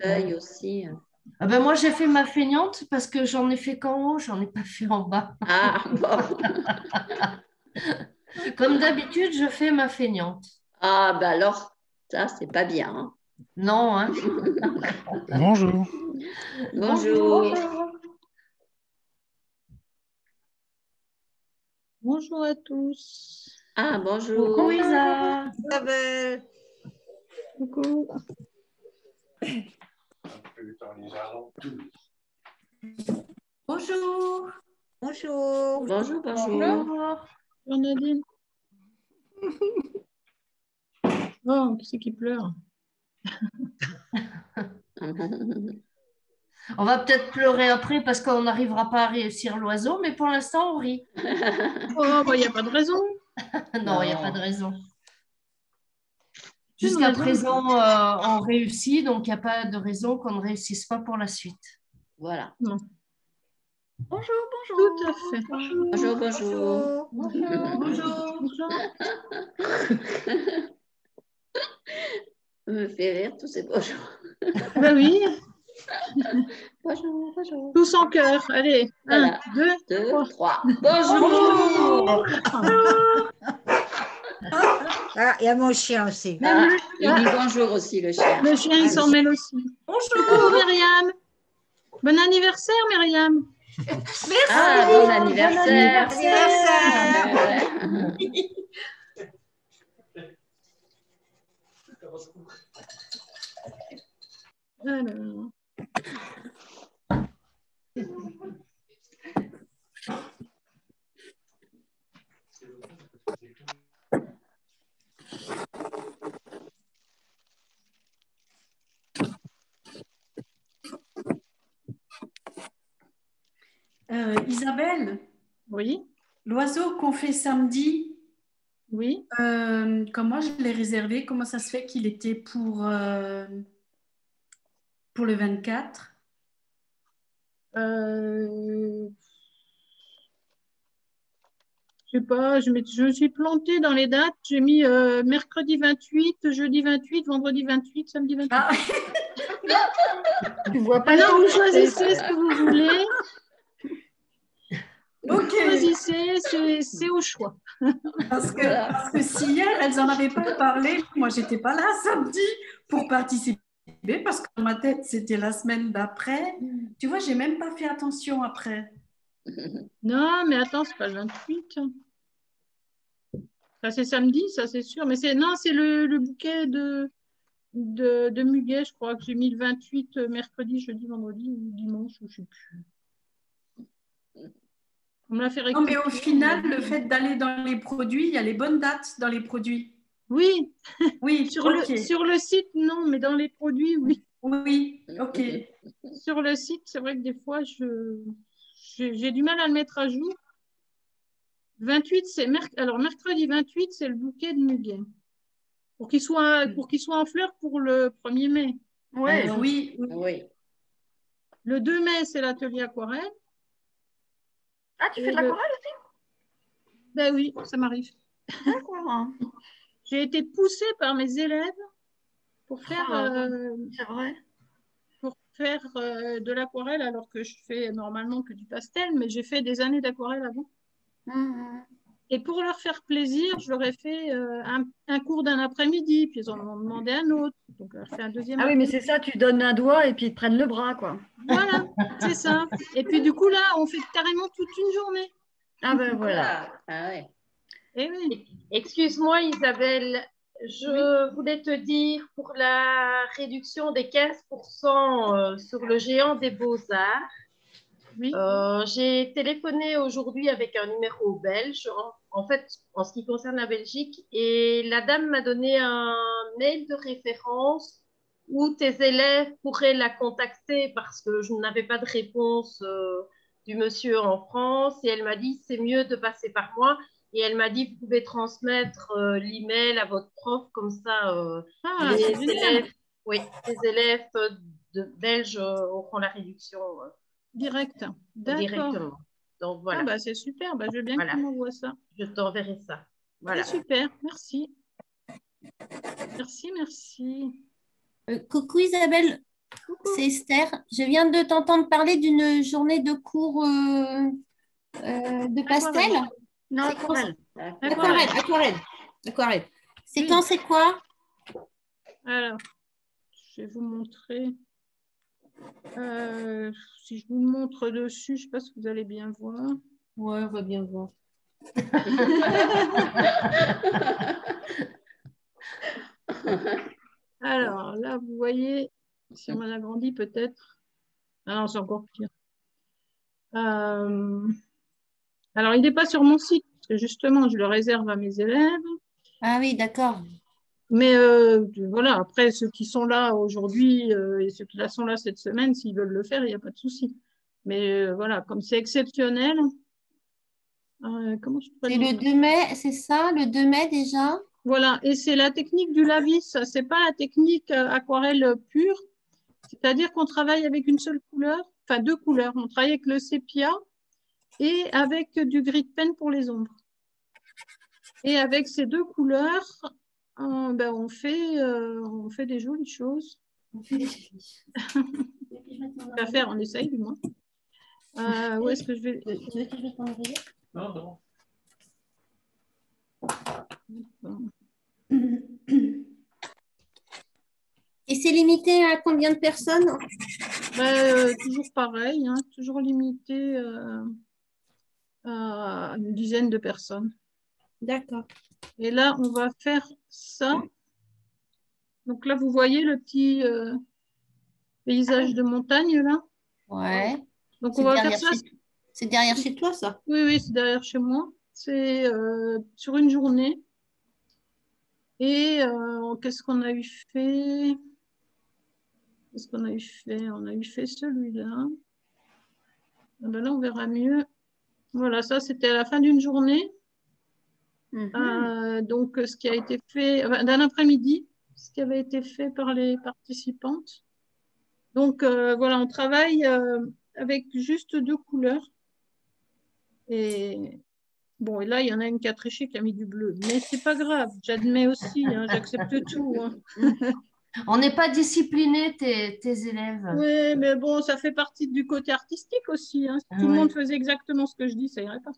Feuilles aussi. Ah ben moi, j'ai fait ma feignante parce que j'en ai fait qu'en haut, j'en ai pas fait en bas. Ah, bon. Comme d'habitude, je fais ma feignante. Ah, bah alors, ça, c'est pas bien. Non, hein? Bonjour. Bonjour. Bonjour. Bonjour à tous. Ah, Coucou bonjour. Isa. Isabelle. Coucou. Bonjour. Bonjour. Bonjour, bonjour. Bonjour. Bonjour Nadine. Oh, qui c'est qui pleure? On va peut-être pleurer après parce qu'on n'arrivera pas à réussir l'oiseau, mais pour l'instant, on rit. Oh, bah, il n'y a pas de raison. Non, il n'y a pas de raison. Une Jusqu'à raison. présent, on réussit, donc il n'y a pas de raison qu'on ne réussisse pas pour la suite. Voilà. Non. Bonjour, bonjour. Tout à fait. Bonjour, bonjour. Bonjour. Bonjour. Ça me fait rire tous ces bonjours. Bah oui, Bonjour, bonjour. tous en cœur. Allez, Voilà. 1, 2, 2, 3. 3. Bonjour. Ah, il y a mon chien aussi. Ah, il dit bonjour aussi, le chien. Le chien, il s'en mêle aussi. Coucou Bonjour. Myriam. Bon anniversaire Myriam. Ah, bon anniversaire. Anniversaire. Alors. Isabelle, Oui, l'oiseau qu'on fait samedi, oui. comment je l'ai réservé? Comment ça se fait qu'il était pour le 24? Je sais pas, je me suis plantée dans les dates. J'ai mis mercredi 28, jeudi 28, vendredi 28, samedi 28. Ah, Tu vois pas Maintenant, vous tout. choisissez ce que vous voulez. Vous ok. choisissez, c'est au choix. Voilà. Parce que si hier, elles n'en avaient pas parlé, moi, j'étais pas là samedi pour participer parce que dans ma tête, c'était la semaine d'après. Tu vois, j'ai même pas fait attention après. Non, mais attends, c'est pas le 28. Ça, c'est samedi, ça, c'est sûr. Mais c'est non, c'est le bouquet de muguet, je crois que j'ai mis le 28 mercredi, jeudi, vendredi ou dimanche, ou je sais plus. On me l'a fait Non, mais rectifier. au final, le fait d'aller dans les produits, il y a les bonnes dates dans les produits. Oui, Oui, sur ok. sur le site, non, mais dans les produits, oui. Oui, ok. Sur le site, c'est vrai que des fois, j'ai du mal à le mettre à jour. 28, alors mercredi 28, c'est le bouquet de muguet. Pour qu'il soit en fleurs pour le 1er mai. Ouais, oui. Oui. Le 2 mai, c'est l'atelier aquarelle. Ah, tu fais Et de l'aquarelle aussi? Ben oui, ça m'arrive. D'accord. J'ai été poussée par mes élèves pour faire, C'est vrai. de l'aquarelle alors que je fais normalement que du pastel, mais j'ai fait des années d'aquarelle avant. Et pour leur faire plaisir, je leur ai fait un cours d'un après-midi, puis ils en ont demandé un autre. Donc, on leur fait un deuxième Ah oui, mais après-midi. c'est ça, tu donnes un doigt et puis ils te prennent le bras, quoi. Voilà, c'est ça. Et puis du coup, là, on fait carrément toute une journée. Ah ben voilà. Ah ouais. Eh oui, Excuse-moi Isabelle, oui, je voulais te dire pour la réduction des 15% sur le géant des beaux-arts, oui. j'ai téléphoné aujourd'hui avec un numéro belge, en fait en ce qui concerne la Belgique, et la dame m'a donné un mail de référence où tes élèves pourraient la contacter parce que je n'avais pas de réponse du monsieur en France, et elle m'a dit c'est mieux de passer par moi. Et elle m'a dit, vous pouvez transmettre l'email à votre prof, comme ça, Ah, les c'est génial. élèves, oui, les élèves de belges auront la réduction Direct. D'accord. directement. Donc Ah voilà, bah c'est super. Bah, je veux bien que tu voilà, m'envoies ça. je t'enverrai ça. C'est Voilà. super. Merci. Merci, merci. Coucou Isabelle, c'est Esther. Je viens de t'entendre parler d'une journée de cours de pastel. Non, C'est quand ça? aquarelle. Aquarelle. C'est Oui. quand, c'est quoi? Alors, je vais vous montrer. Si je vous le montre dessus, je ne sais pas si vous allez bien voir. Ouais, on va bien voir. Alors, là, vous voyez, si on agrandit peut-être. Ah non, c'est encore pire. Alors, il n'est pas sur mon site, parce que justement, je le réserve à mes élèves. Ah oui, d'accord. Mais voilà, après, ceux qui sont là aujourd'hui et ceux qui sont là cette semaine, s'ils veulent le faire, il n'y a pas de souci. Mais voilà, comme c'est exceptionnel, comment je pourrais C'est dire le 2 mai, c'est ça, le 2 mai déjà? Voilà, et c'est la technique du lavis, c'est pas la technique aquarelle pure, c'est-à-dire qu'on travaille avec une seule couleur, enfin 2 couleurs. On travaille avec le sépia et avec du gris de pen pour les ombres. Et avec ces 2 couleurs, ben, on fait des jolies choses. On fait des choses. On va faire, on essaye du moins. Où est-ce que je vais... Tu veux que je mette mon oreiller? Non. Et c'est limité à combien de personnes? Toujours pareil, hein, toujours limité à une dizaine de personnes. D'accord. Et là, on va faire ça. Donc là, vous voyez le petit paysage de montagne, là. Ouais. Donc, on va faire ça. C'est derrière chez toi, ça? Oui, c'est derrière chez moi. C'est sur une journée. Et qu'est-ce qu'on a eu fait? Qu'est-ce qu'on a eu fait? On a eu fait celui-là. Ah ben là, on verra mieux. Voilà, ça, c'était à la fin d'une journée. Donc, ce qui a été fait, d'un après-midi, ce qui avait été fait par les participantes. Donc, voilà, on travaille avec juste 2 couleurs. Et bon, et là, il y en a une qui a triché, qui a mis du bleu. Mais c'est pas grave, j'admets aussi, hein, j'accepte tout. Hein. On n'est pas disciplinés, tes élèves. Oui, mais bon, ça fait partie du côté artistique aussi. Hein. Si tout le monde faisait exactement ce que je dis, ça irait pas.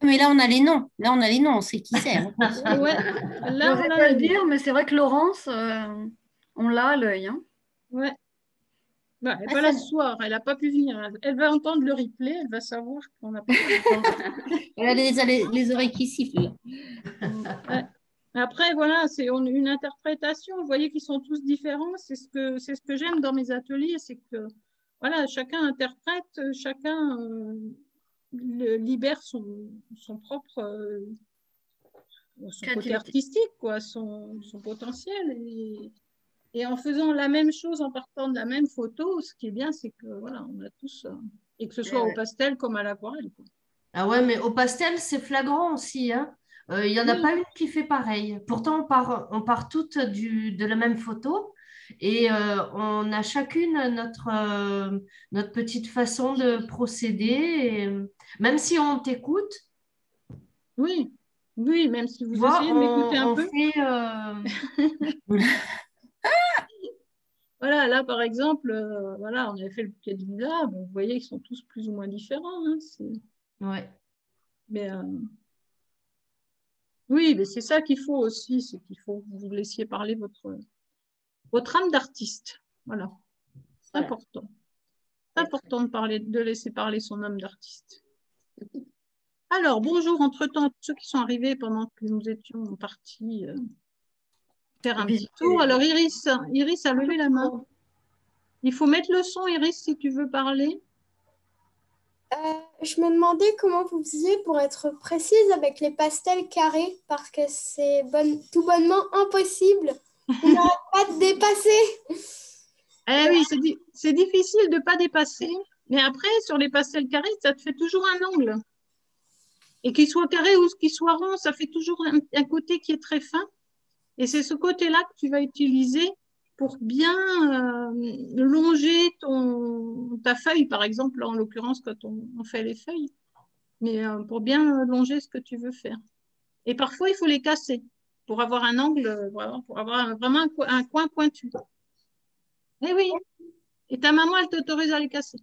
Mais là, on a les noms. Là, on a les noms, on sait qui c'est. Hein. Ouais, Je là, n'osais on a pas le les- dire, mais c'est vrai que Laurence, on l'a à l'œil. Hein. Ouais. Bah, elle n'est Ah, pas là ça- ce soir, elle n'a pas pu venir. Elle va entendre le replay, elle va savoir qu'on n'a pas Elle a les oreilles qui sifflent. Ouais. Après, voilà, c'est une interprétation. Vous voyez qu'ils sont tous différents. C'est ce que j'aime dans mes ateliers, c'est que voilà, chacun interprète, chacun libère son propre son côté Créativité. artistique, quoi, son potentiel. Et en faisant la même chose, en partant de la même photo, ce qui est bien, c'est que voilà, on a tous, et que ce soit au pastel comme à l'aquarelle. Quoi. Ah ouais, mais au pastel, c'est flagrant aussi, hein. Il n'y en a Oui. pas une qui fait pareil. Pourtant, on part toutes de la même photo et on a chacune notre petite façon de procéder. Et, même si on t'écoute, Oui, oui, même si vous tu vois, essayez de m'écouter un on peu. fait. Voilà, là, par exemple, voilà, on avait fait le bouquet de lilas. Bon, vous voyez qu'ils sont tous plus ou moins différents. Hein, Ouais. mais oui, mais c'est ça qu'il faut aussi, c'est qu'il faut que vous laissiez parler votre âme d'artiste. Voilà, c'est important. C'est important de laisser parler son âme d'artiste. Alors, bonjour, entre-temps, à tous ceux qui sont arrivés pendant que nous étions partis faire un petit tour. Alors, Iris a levé la main. Il faut mettre le son, Iris, si tu veux parler. Je me demandais comment vous faisiez pour être précise avec les pastels carrés, parce que c'est tout bonnement impossible. On n'arrête pas de dépasser. Eh oui, c'est difficile de ne pas dépasser. Mais après, sur les pastels carrés, ça te fait toujours un angle. Et qu'il soit carré ou qu'il soit rond, ça fait toujours un côté qui est très fin. Et c'est ce côté-là que tu vas utiliser pour bien longer ta feuille, par exemple, en l'occurrence, quand on fait les feuilles. Mais pour bien longer ce que tu veux faire. Et parfois, il faut les casser pour avoir un angle, pour avoir vraiment un coin pointu. Eh oui. Et ta maman, elle t'autorise à les casser.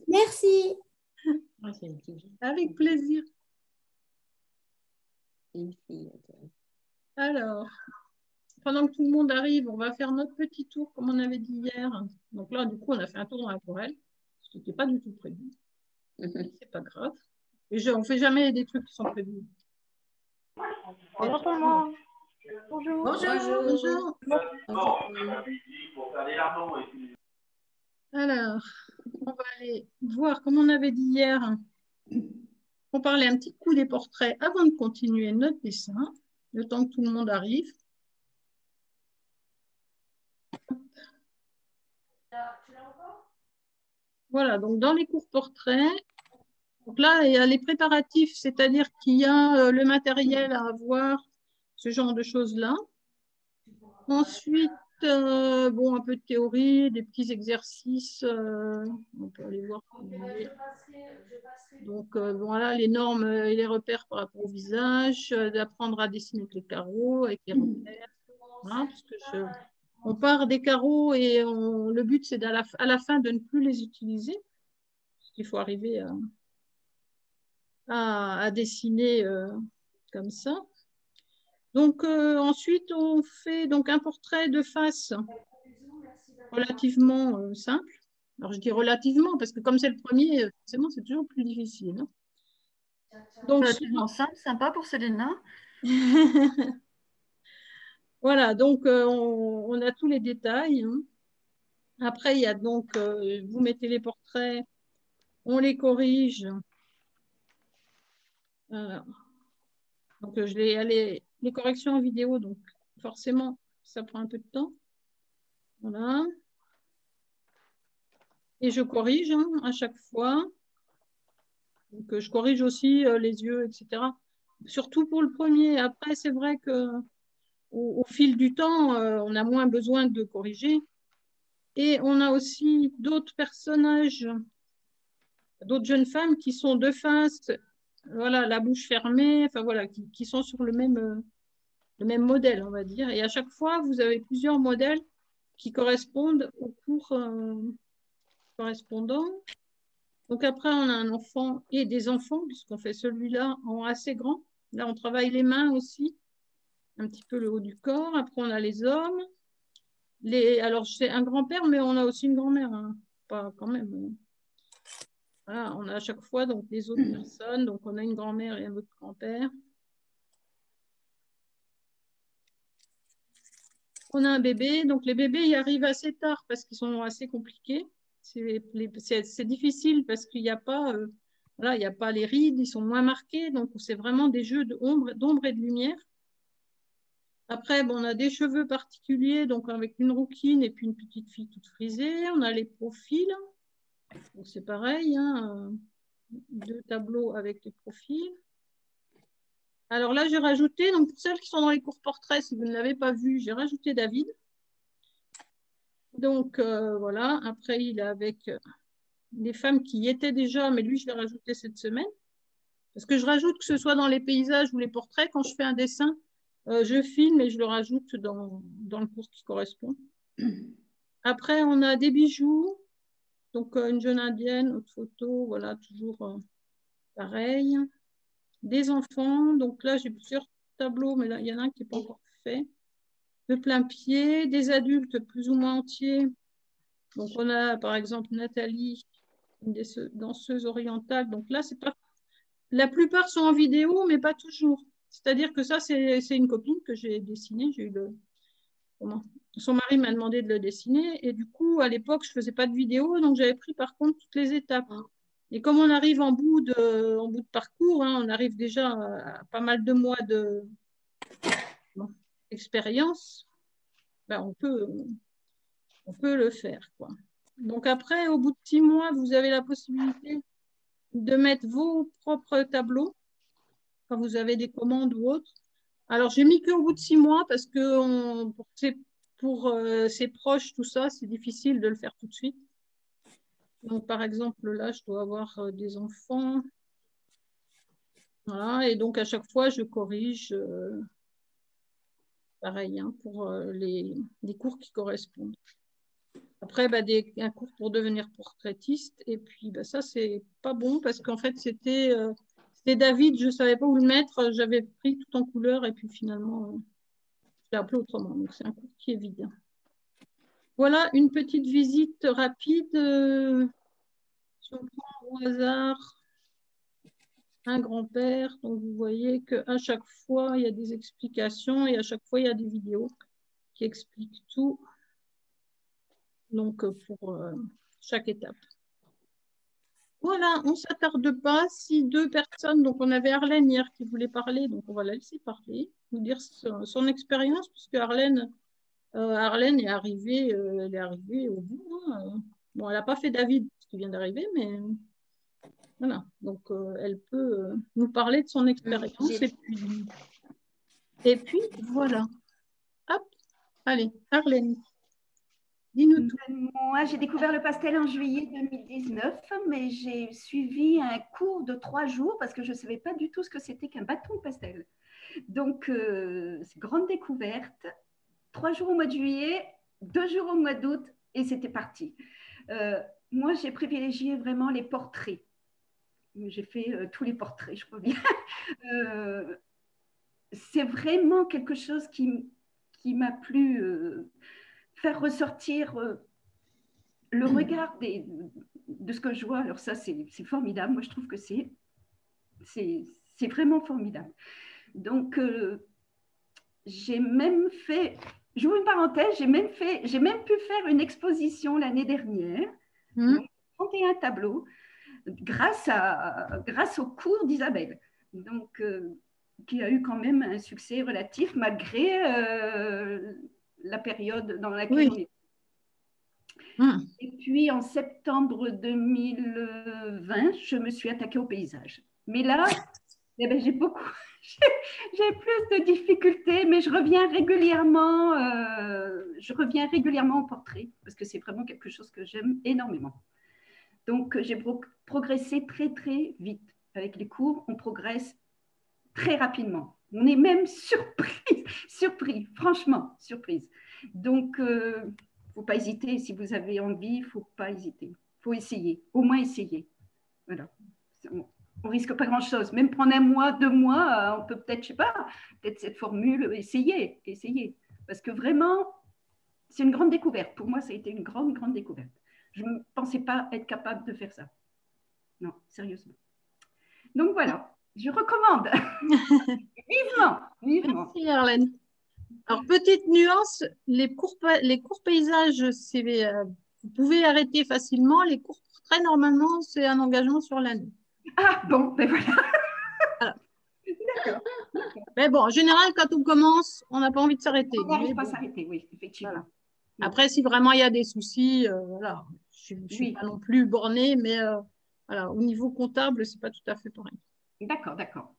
Merci. Avec plaisir. Une fille. Alors, pendant que tout le monde arrive, on va faire notre petit tour, comme on avait dit hier. Donc là, du coup, on a fait un tour dans la forêt. Ce n'était pas du tout prévu. C'est pas grave. Et on ne fait jamais des trucs qui sont prévus. Bonjour tout le monde. Bonjour. Bonjour. Alors, on va aller voir, comme on avait dit hier, on parlait un petit coup des portraits avant de continuer notre dessin, le temps que tout le monde arrive. Voilà, donc dans les cours portraits, donc là, il y a les préparatifs, c'est-à-dire qu'il y a le matériel à avoir, ce genre de choses-là. Ensuite, bon, un peu de théorie, des petits exercices, on peut aller voir. Donc, voilà, les normes et les repères par rapport au visage, d'apprendre à dessiner avec les carreaux, avec les repères. Voilà, parce que on part des carreaux et le but, c'est à la fin de ne plus les utiliser. Parce qu'il faut arriver à dessiner comme ça. Donc, ensuite, on fait donc un portrait de face relativement simple. Alors, je dis relativement parce que comme c'est le premier, forcément, c'est toujours plus difficile. Hein. Donc, relativement simple, sympa pour Célina. Voilà, donc on a tous les détails. Hein. Après, il y a donc, vous mettez les portraits, on les corrige. Donc, les corrections en vidéo, donc forcément, ça prend un peu de temps. Voilà. Et je corrige hein, à chaque fois. Donc, je corrige aussi les yeux, etc. Surtout pour le premier. Après, c'est vrai que au fil du temps, on a moins besoin de corriger. Et on a aussi d'autres personnages, d'autres jeunes femmes qui sont de face, voilà, la bouche fermée, enfin voilà, qui sont sur le même modèle, on va dire. Et à chaque fois, vous avez plusieurs modèles qui correspondent au cours correspondant. Donc après, on a un enfant et des enfants, puisqu'on fait celui-là en assez grand. Là, on travaille les mains aussi, un petit peu le haut du corps. Après, on a les hommes. Alors, c'est un grand-père, mais on a aussi une grand-mère. Hein. Pas quand même. Voilà, on a à chaque fois donc, des autres personnes. Donc, on a une grand-mère et un autre grand-père. On a un bébé. Donc, les bébés, ils arrivent assez tard parce qu'ils sont assez compliqués. C'est difficile parce qu'il n'y a pas... voilà, il n'y a pas les rides, ils sont moins marqués. Donc, c'est vraiment des jeux d'ombre et de lumière. Après, bon, on a des cheveux particuliers, donc avec une rouquine et puis une petite fille toute frisée. On a les profils. Donc, c'est pareil, hein, 2 tableaux avec les profils. Alors là, j'ai rajouté, donc pour celles qui sont dans les cours portraits, si vous ne l'avez pas vu, j'ai rajouté David. Donc, voilà. Après, il est avec des femmes qui y étaient déjà, mais lui, je l'ai rajouté cette semaine. Parce que je rajoute que ce soit dans les paysages ou les portraits, quand je fais un dessin, je filme et je le rajoute dans le cours qui correspond. Après, on a des bijoux. Donc, une jeune indienne, autre photo, voilà, toujours pareil. Des enfants. Donc là, j'ai plusieurs tableaux, mais là, il y en a un qui n'est pas encore fait. De plein pied. Des adultes plus ou moins entiers. Donc, on a, par exemple, Nathalie, une des danseuses orientales. Donc là, c'est pas... La plupart sont en vidéo, mais pas toujours. C'est-à-dire que ça, c'est une copine que j'ai dessinée. J'ai eu son mari m'a demandé de le dessiner. Et du coup, à l'époque, je ne faisais pas de vidéo. Donc, j'avais pris par contre toutes les étapes. Et comme on arrive en bout de parcours, hein, on arrive déjà à pas mal de mois d'expérience, ben, on peut le faire, quoi. Donc, après, au bout de 6 mois, vous avez la possibilité de mettre vos propres tableaux quand vous avez des commandes ou autres. Alors, j'ai mis qu'au bout de 6 mois parce que pour ses proches, tout ça, c'est difficile de le faire tout de suite. Donc, par exemple, là, je dois avoir des enfants. Voilà, et donc, à chaque fois, je corrige pareil, hein, pour les cours qui correspondent. Après, bah, un cours pour devenir portraitiste. Et puis, bah, ça, c'est pas bon parce qu'en fait, c'était David, je ne savais pas où le mettre. J'avais pris tout en couleur et puis finalement, je l'ai appelé autrement. Donc, c'est un cours qui est vide. Voilà une petite visite rapide. Si on prend au hasard un grand-père, donc vous voyez qu'à chaque fois, il y a des explications et à chaque fois, il y a des vidéos qui expliquent tout. Donc, pour chaque étape. Voilà, on ne s'attarde pas. Si deux personnes, donc on avait Arlène hier qui voulait parler, donc on va la laisser parler, nous dire son expérience, puisque Arlène est arrivée au bout. Hein. Bon, elle n'a pas fait David, qui vient d'arriver, mais voilà. Donc, elle peut nous parler de son expérience. Et puis, voilà. Hop, allez, Arlène. Dis-nous tout. Moi, j'ai découvert le pastel en juillet 2019, mais j'ai suivi un cours de 3 jours parce que je ne savais pas du tout ce que c'était qu'un bâton de pastel. Donc, c'est grande découverte. 3 jours au mois de juillet, 2 jours au mois d'août, et c'était parti. Moi, j'ai privilégié vraiment les portraits. J'ai fait tous les portraits, je crois bien. C'est vraiment quelque chose qui m'a plu. Faire ressortir le regard de ce que je vois. Alors ça, c'est formidable. Moi, je trouve que c'est vraiment formidable. Donc, j'ai même fait, j'ouvre une parenthèse, j'ai même pu faire une exposition l'année dernière, donc 31 tableaux, grâce au cours d'Isabelle. Donc, qui a eu quand même un succès relatif malgré la période dans laquelle on est. Et puis en septembre 2020, je me suis attaquée au paysage. Mais là, eh ben, j'ai plus de difficultés, mais je reviens régulièrement au portrait parce que c'est vraiment quelque chose que j'aime énormément. Donc j'ai progressé très très vite avec les cours. On progresse très rapidement. On est même surpris, franchement, surprise. Donc, il ne faut pas hésiter. Si vous avez envie, il ne faut pas hésiter. Il faut essayer, au moins essayer. Voilà. On ne risque pas grand-chose. Même prendre 1 mois, 2 mois, on peut peut-être, je ne sais pas, peut-être cette formule, essayer. Parce que vraiment, c'est une grande découverte. Pour moi, ça a été une grande, grande découverte. Je ne pensais pas être capable de faire ça. Non, sérieusement. Donc, voilà. Je recommande. Vivement. Merci, Arlène. Alors, petite nuance, les cours paysages, vous pouvez arrêter facilement. Les cours portraits, normalement, c'est un engagement sur l'année. Ah, bon, ben voilà. D'accord. Mais bon, en général, quand on commence, on n'a pas envie de s'arrêter. On n'arrive pas à s'arrêter, oui, effectivement. Voilà. Après, si vraiment il y a des soucis, voilà, je ne suis pas non plus bornée, mais voilà, au niveau comptable, ce n'est pas tout à fait pareil. D'accord.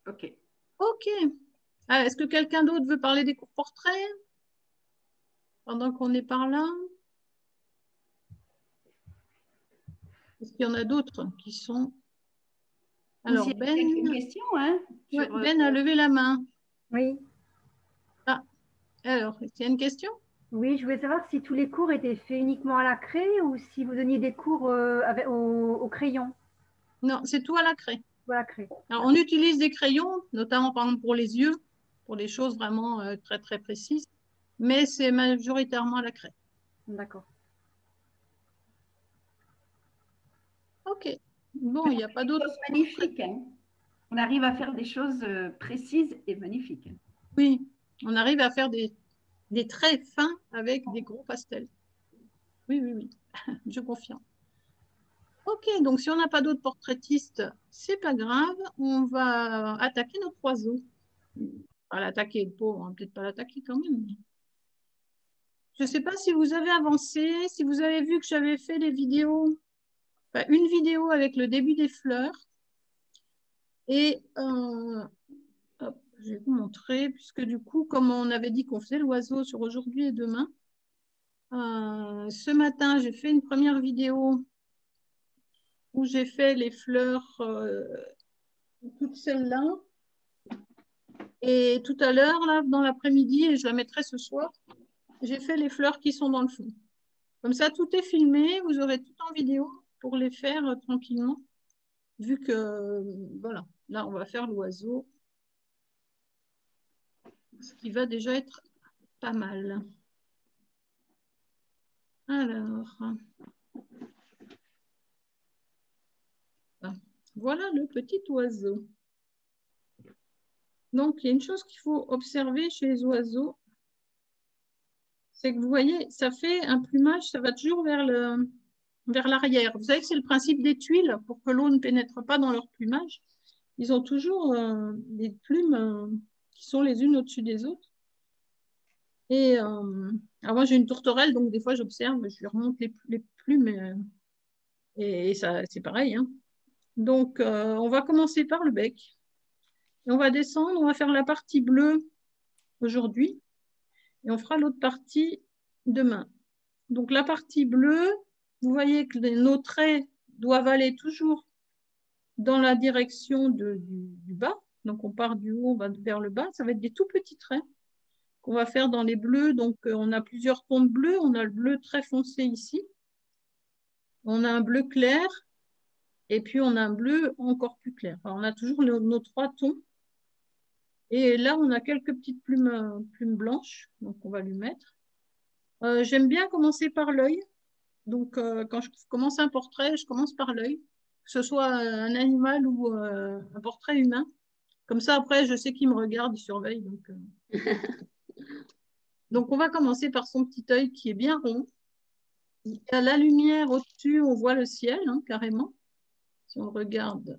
Ok. Est-ce que quelqu'un d'autre veut parler des cours portraits pendant qu'on est par là? Est-ce qu'il y en a d'autres qui sont... Alors, Ben, une question, hein, Ben a levé la main. Oui. Ah, alors, est-ce qu'il y a une question? Oui, je voulais savoir si tous les cours étaient faits uniquement à la craie ou si vous donniez des cours au crayon. Non, c'est tout à la craie. À la craie. Alors, on utilise des crayons, notamment par exemple pour les yeux, pour des choses vraiment très très précises, mais c'est majoritairement à la craie. D'accord. Ok. Bon, il n'y a pas d'autres. Magnifique. Hein. On arrive à faire des choses précises et magnifiques. Oui, on arrive à faire des traits fins avec des gros pastels. Oui, je confirme. Ok, donc si on n'a pas d'autres portraitistes, c'est pas grave, on va attaquer notre oiseau. Pas l'attaquer, le pauvre, on va peut-être pas l'attaquer quand même. Je ne sais pas si vous avez avancé, si vous avez vu que j'avais fait des vidéos, enfin, une vidéo avec le début des fleurs. Et hop, je vais vous montrer, puisque du coup, comme on avait dit qu'on faisait l'oiseau sur aujourd'hui et demain, ce matin, j'ai fait une première vidéo où j'ai fait les fleurs, toutes celles-là. Et tout à l'heure, là, dans l'après-midi, et je la mettrai ce soir, j'ai fait les fleurs qui sont dans le fond. Comme ça, tout est filmé. Vous aurez tout en vidéo pour les faire tranquillement. Vu que, voilà, là, on va faire l'oiseau. Ce qui va déjà être pas mal. Alors, voilà le petit oiseau. Donc, il y a une chose qu'il faut observer chez les oiseaux, c'est que vous voyez, ça fait un plumage, ça va toujours vers l'arrière. Vous savez que c'est le principe des tuiles, pour que l'eau ne pénètre pas dans leur plumage. Ils ont toujours des plumes qui sont les unes au-dessus des autres. Et alors moi, j'ai une tourterelle, donc des fois, j'observe, je lui remonte les plumes, et ça, c'est pareil, hein. Donc, on va commencer par le bec. Et on va descendre, on va faire la partie bleue aujourd'hui. Et on fera l'autre partie demain. Donc, la partie bleue, vous voyez que nos traits doivent aller toujours dans la direction du bas. Donc, on part du haut, on va vers le bas. Ça va être des tout petits traits qu'on va faire dans les bleus. Donc, on a plusieurs tons de bleu. On a le bleu très foncé ici. On a un bleu clair. Et puis, on a un bleu encore plus clair. Enfin, on a toujours nos trois tons. Et là, on a quelques petites plumes blanches. Donc, on va lui mettre. J'aime bien commencer par l'œil. Donc, quand je commence un portrait, je commence par l'œil. Que ce soit un animal ou un portrait humain. Comme ça, après, je sais qu'il me regarde, il surveille. Donc, on va commencer par son petit œil qui est bien rond. Il y a la lumière au-dessus, on voit le ciel, hein, carrément. Si on regarde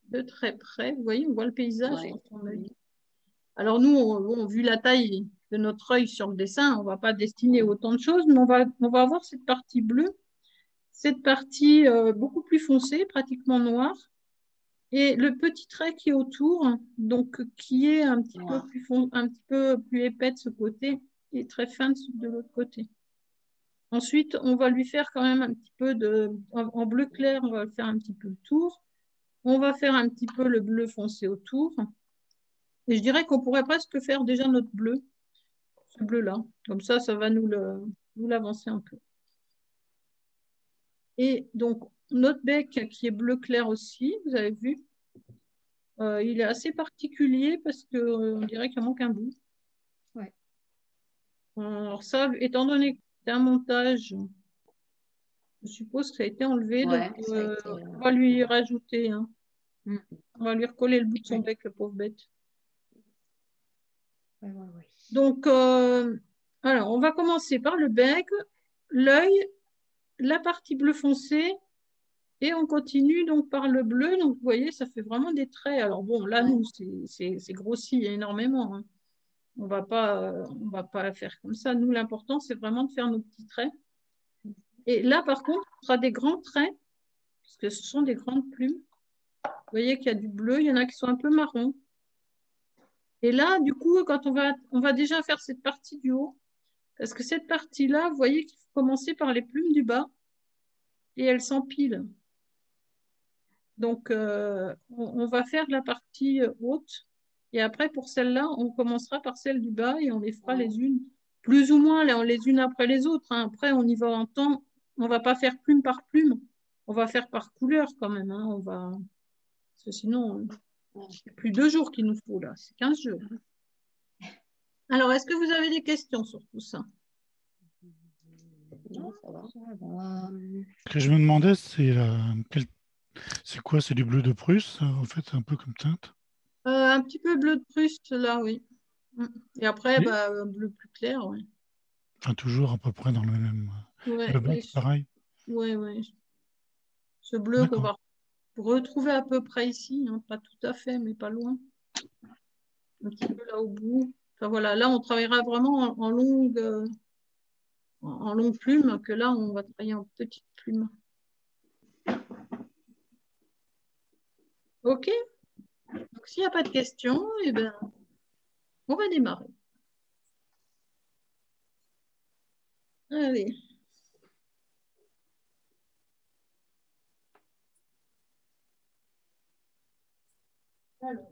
de très près, vous voyez, on voit le paysage dans son œil. Alors nous, vu la taille de notre œil sur le dessin, on ne va pas dessiner autant de choses, mais on va avoir cette partie bleue, cette partie beaucoup plus foncée, pratiquement noire, et le petit trait qui est autour, donc qui est un petit peu plus épais de ce côté et très fin de l'autre côté. Ensuite, on va lui faire quand même un petit peu en bleu clair, on va faire un petit peu le tour. On va faire un petit peu le bleu foncé autour. Et je dirais qu'on pourrait presque faire déjà notre bleu, ce bleu-là. Comme ça va nous l'avancer un peu. Et donc, notre bec qui est bleu clair aussi, vous avez vu, il est assez particulier parce qu'on dirait qu'il manque un bout. Ouais. Alors ça, étant donné que c'est un montage, je suppose que ça a été enlevé. Ouais, donc, ça a été, on va lui rajouter. Hein. On va lui recoller le bout de son bec, le pauvre bête. Ouais. Donc, alors, on va commencer par le bec, l'œil, la partie bleu foncé, et on continue donc par le bleu. Donc, vous voyez, ça fait vraiment des traits. Alors, bon, là, nous, c'est grossi énormément. Hein. On va pas faire comme ça. Nous, l'important, c'est vraiment de faire nos petits traits. Et là, par contre, on fera des grands traits, puisque ce sont des grandes plumes. Vous voyez qu'il y a du bleu, il y en a qui sont un peu marrons. Et là, du coup, quand on va déjà faire cette partie du haut, parce que cette partie-là, vous voyez qu'il faut commencer par les plumes du bas, et elles s'empilent. Donc, on va faire la partie haute, et après, pour celle-là, on commencera par celle du bas, et on les fera les unes, plus ou moins les unes après les autres. Hein. Après, on y va en temps, on ne va pas faire plume par plume, on va faire par couleur quand même. Hein. Parce que sinon, c'est plus 2 jours qu'il nous faut là, c'est 15 jours. Alors, est-ce que vous avez des questions sur tout ça? Non, ça va. Ce que je me demandais, c'est quoi? C'est du bleu de Prusse, en fait, un peu comme teinte. Un petit peu bleu de Prusse, là, oui. Et après, un bleu plus clair, oui. Enfin, toujours à peu près dans le même... le bec, pareil. Oui, oui. Ce bleu qu'on va retrouver à peu près ici, hein, pas tout à fait, mais pas loin. Un petit peu là au bout. Enfin voilà, là on travaillera vraiment en longue plume, que là on va travailler en petite plume. Ok. Donc s'il n'y a pas de questions, eh ben, on va démarrer. Allez. Alors.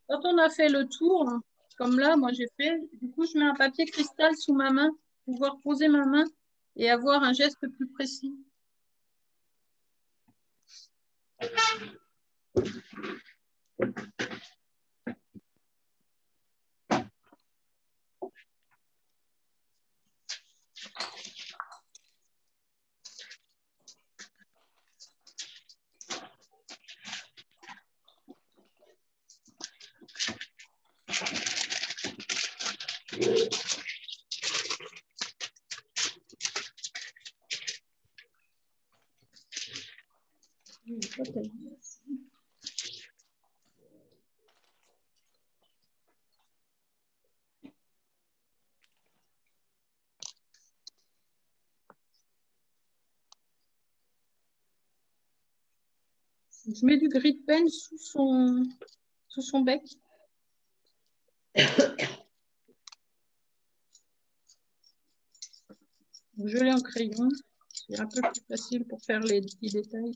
Quand on a fait le tour, comme là, moi j'ai fait, du coup, je mets un papier cristal sous ma main pour pouvoir poser ma main et avoir un geste plus précis. Je mets du gris de pen sous son bec. Je l'ai en crayon. C'est un peu plus facile pour faire les petits détails.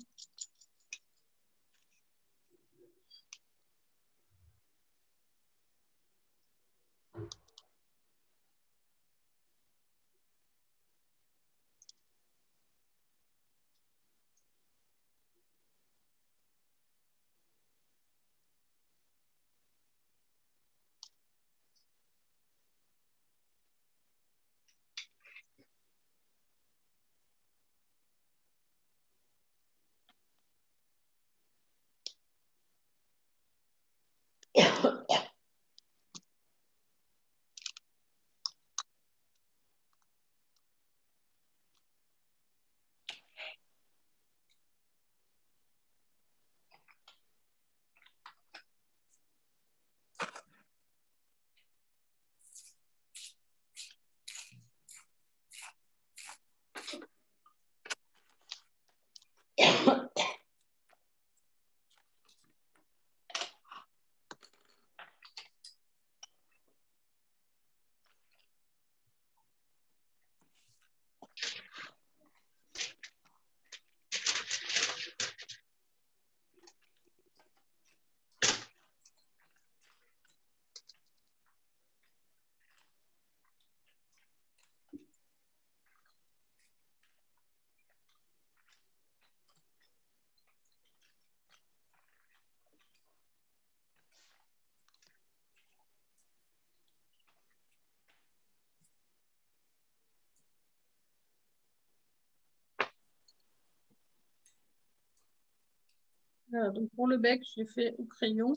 Voilà, donc pour le bec, j'ai fait au crayon.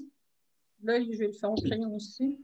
L'œil, je vais le faire au crayon aussi.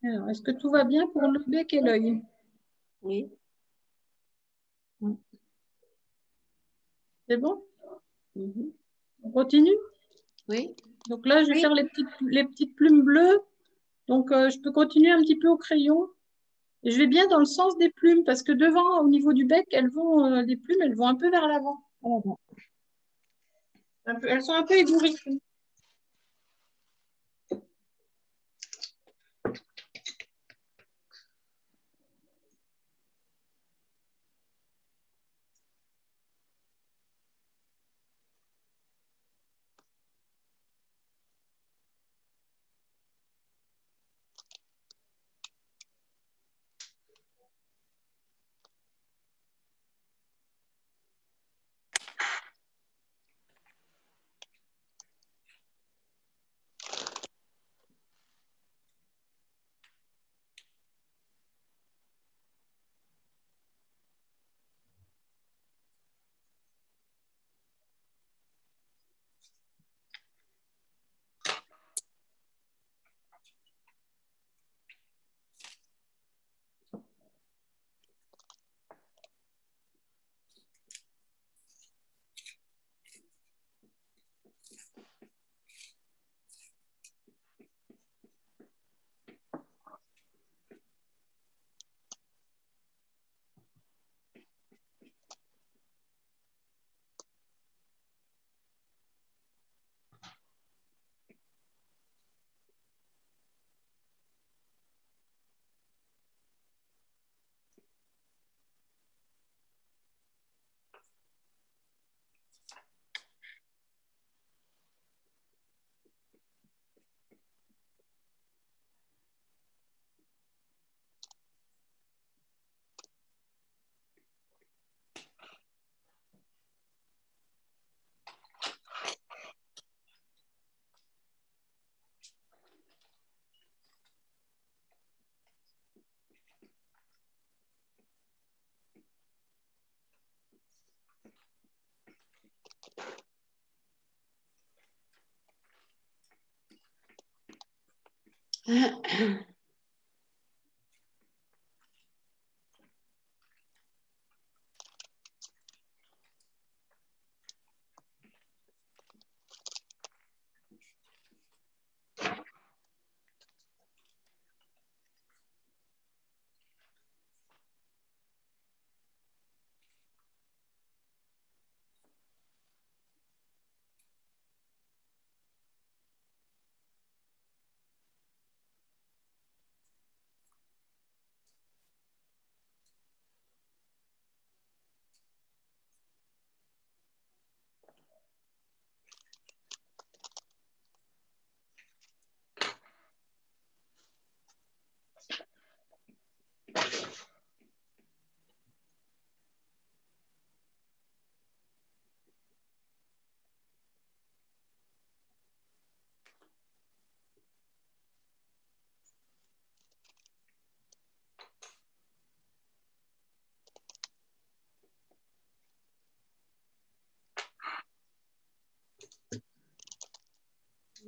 Alors, est-ce que tout va bien pour le bec et l'œil? Oui. C'est bon? Mhm. On continue? Oui. Donc là, je vais faire les petites plumes bleues. Donc, je peux continuer un petit peu au crayon. Et je vais bien dans le sens des plumes parce que devant, au niveau du bec, les plumes, elles vont un peu vers l'avant. Elles sont un peu ébouriffées.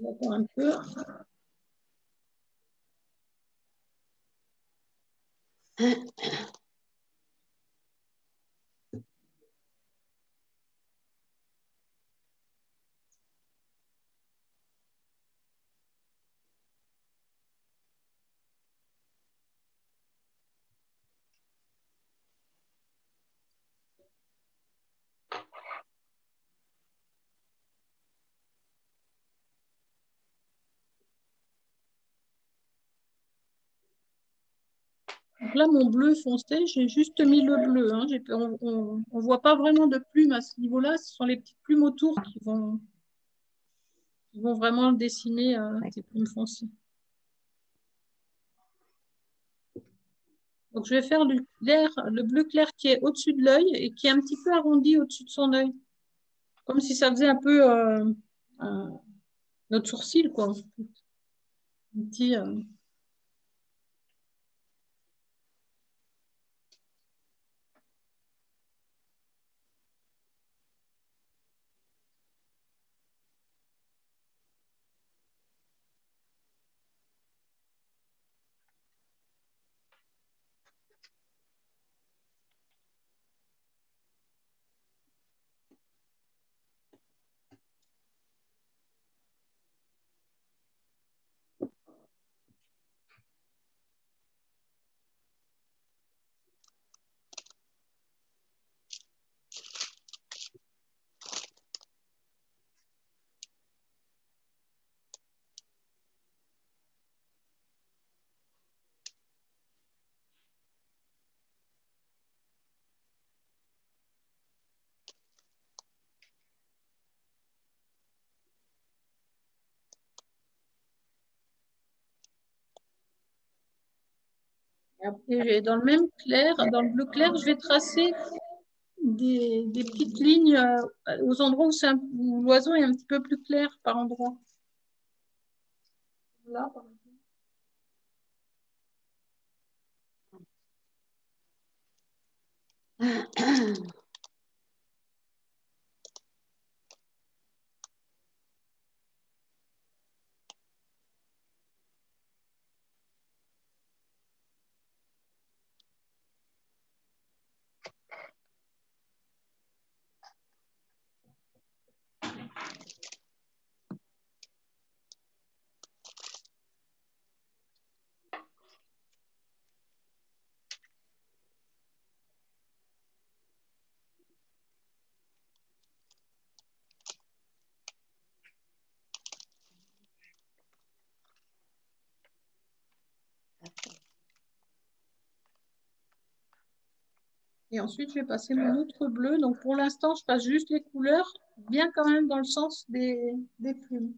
J'attends un peu. Donc là, mon bleu foncé, j'ai juste mis le bleu. Hein. On ne voit pas vraiment de plumes à ce niveau-là. Ce sont les petites plumes autour qui vont vraiment dessiner ces plumes foncées. Donc, je vais faire le bleu clair qui est au-dessus de l'œil et qui est un petit peu arrondi au-dessus de son œil. Comme si ça faisait un peu notre sourcil, quoi. Un petit, Et dans le même clair, dans le bleu clair, je vais tracer des petites lignes aux endroits où l'oiseau est un petit peu plus clair par endroit. Là, par exemple. Et ensuite, je vais passer mon autre bleu. Donc, pour l'instant, je passe juste les couleurs, bien quand même dans le sens des plumes.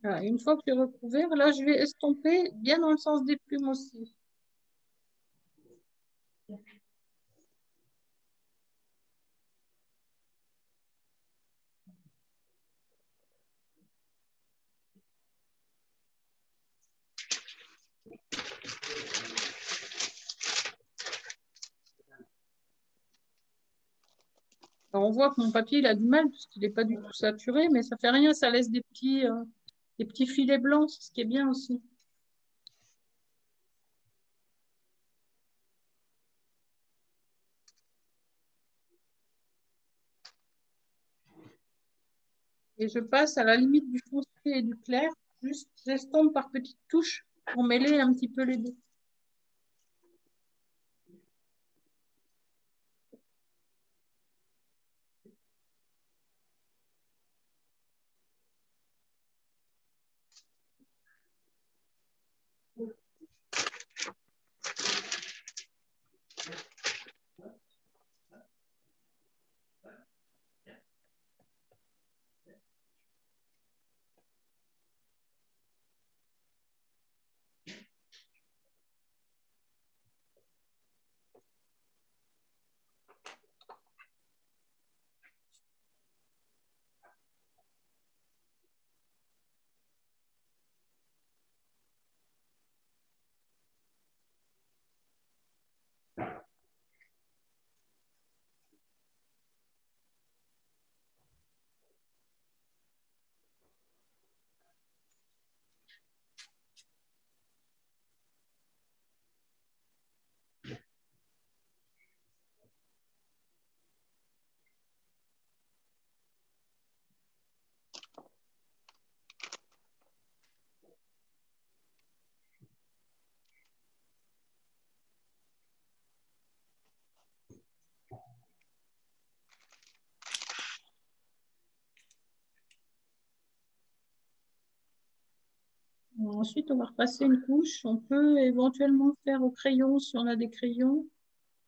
Voilà, une fois que j'ai recouvert, là, je vais estomper bien dans le sens des plumes aussi. Alors, on voit que mon papier, il a du mal puisqu'il n'est pas du tout saturé, mais ça fait rien, ça laisse des petits filets blancs, ce qui est bien aussi. Et je passe à la limite du foncé et du clair, juste j'estompe par petites touches pour mêler un petit peu les deux. Ensuite, on va repasser une couche. On peut éventuellement faire au crayon si on a des crayons.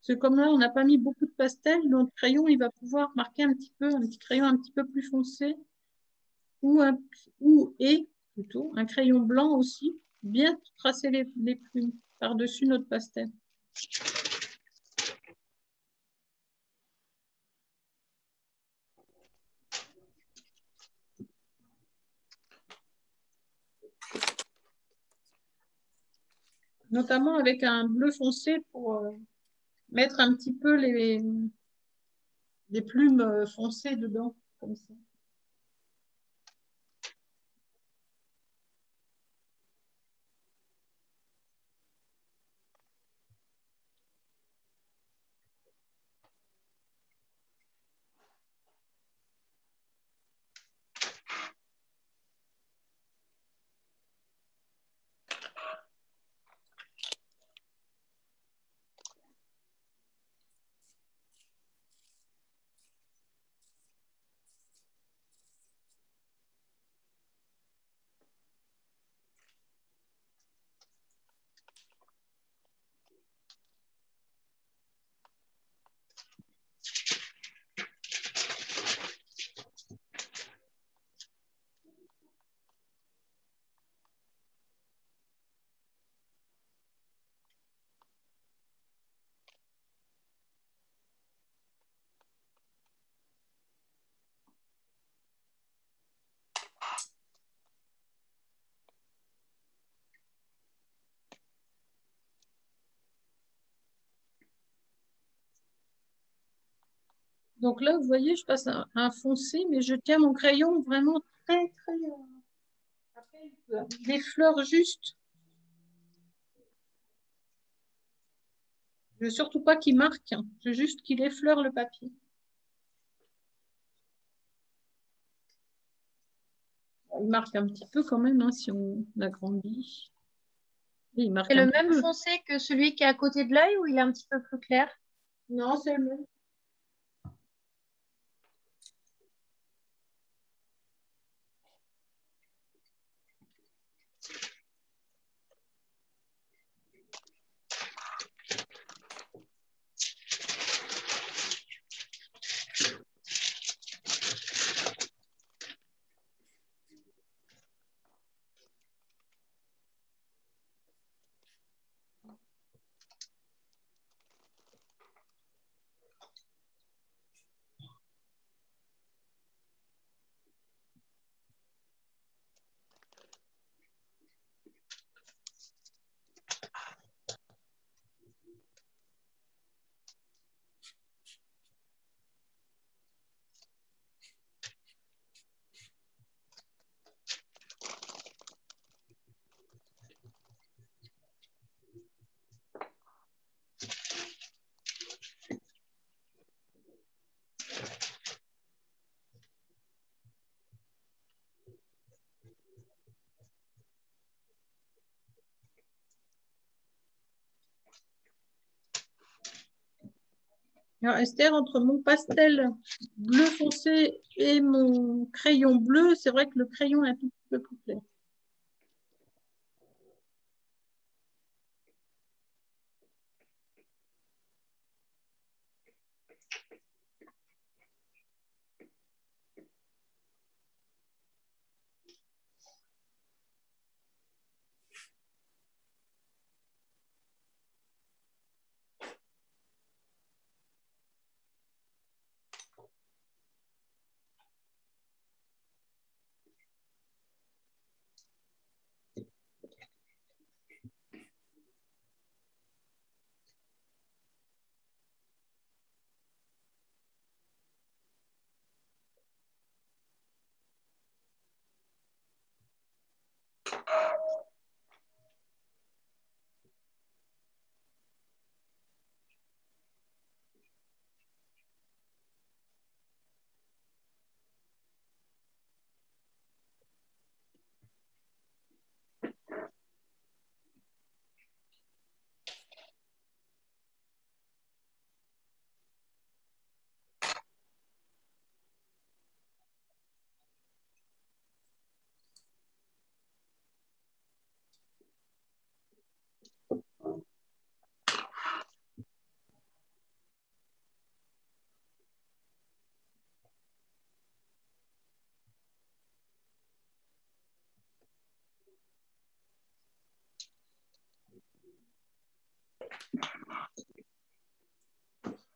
Parce que comme là, on n'a pas mis beaucoup de pastel, notre crayon, il va pouvoir marquer un petit peu, un petit crayon un petit peu plus foncé. ou plutôt un crayon blanc aussi, bien tracer les plumes par-dessus notre pastel. Notamment avec un bleu foncé pour mettre un petit peu les plumes foncées dedans, comme ça. Donc là, vous voyez, je passe un foncé, mais je tiens mon crayon vraiment très, très... Après, il effleure juste. Je veux surtout pas qu'il marque, hein. Je veux juste qu'il effleure le papier. Il marque un petit peu quand même, hein, si on agrandit. Et il marque C'est un le petit même peu. foncé que celui qui est à côté de l'œil ou il est un petit peu plus clair? Non, c'est le même. Alors, Esther, entre mon pastel bleu foncé et mon crayon bleu, c'est vrai que le crayon est un tout petit peu plus clair.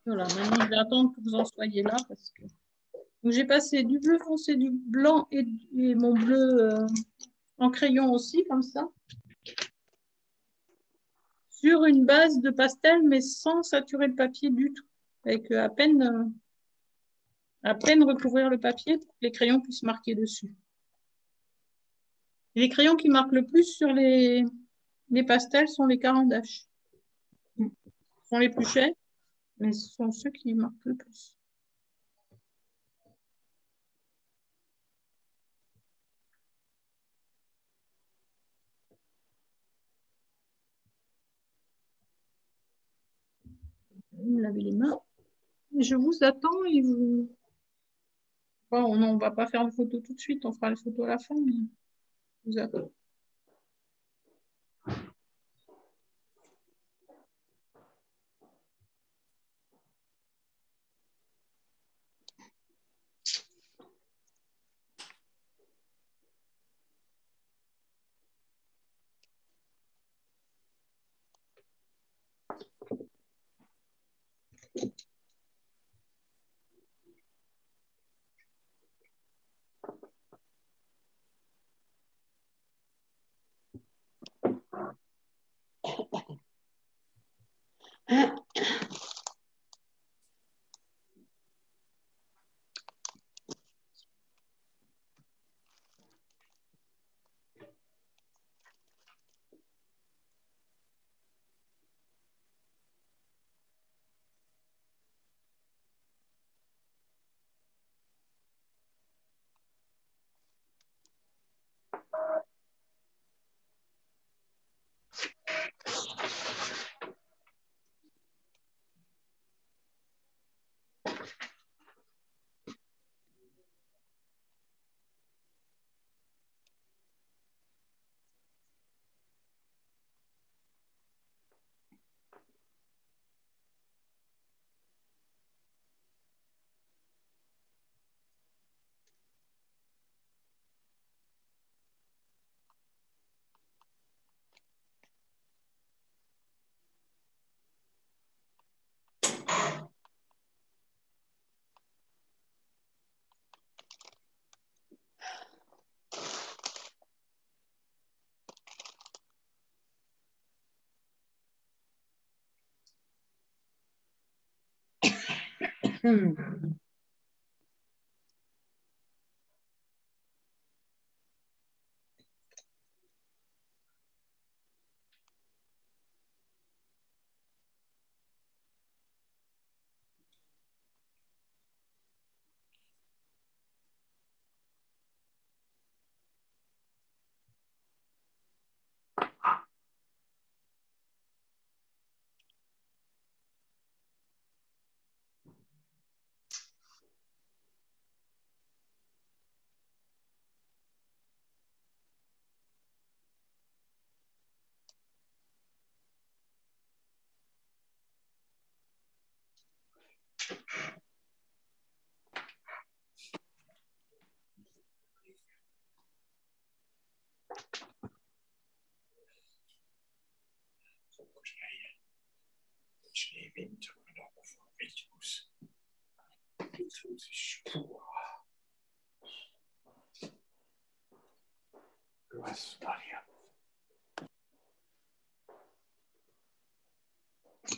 Voilà, maintenant je vais attendre que vous en soyez là parce que donc, j'ai passé du bleu foncé, du blanc et mon bleu en crayon aussi, comme ça, sur une base de pastel, mais sans saturer le papier du tout, avec à peine recouvrir le papier pour que les crayons puissent marquer dessus. Et les crayons qui marquent le plus sur les pastels sont les Caran d'Ache. Ce sont les plus chers, mais ce sont ceux qui marquent le plus. Vous me lavez les mains. Je vous attends et vous... Bon, on ne va pas faire de photos tout de suite, on fera les photos à la fin, mais je vous attends.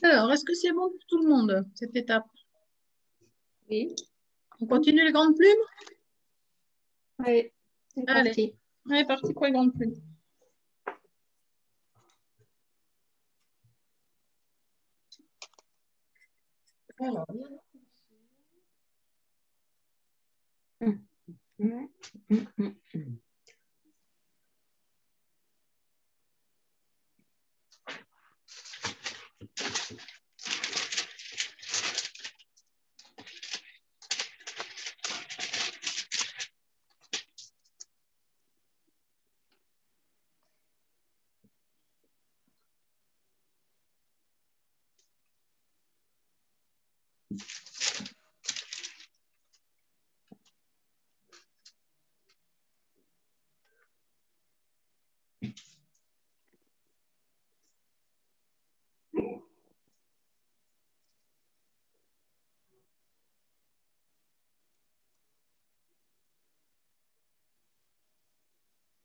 Alors, est-ce que c'est bon pour tout le monde, cette étape? Oui. On continue les grandes plumes? Oui, c'est parti. Allez, parti pour les grandes plumes. Alors,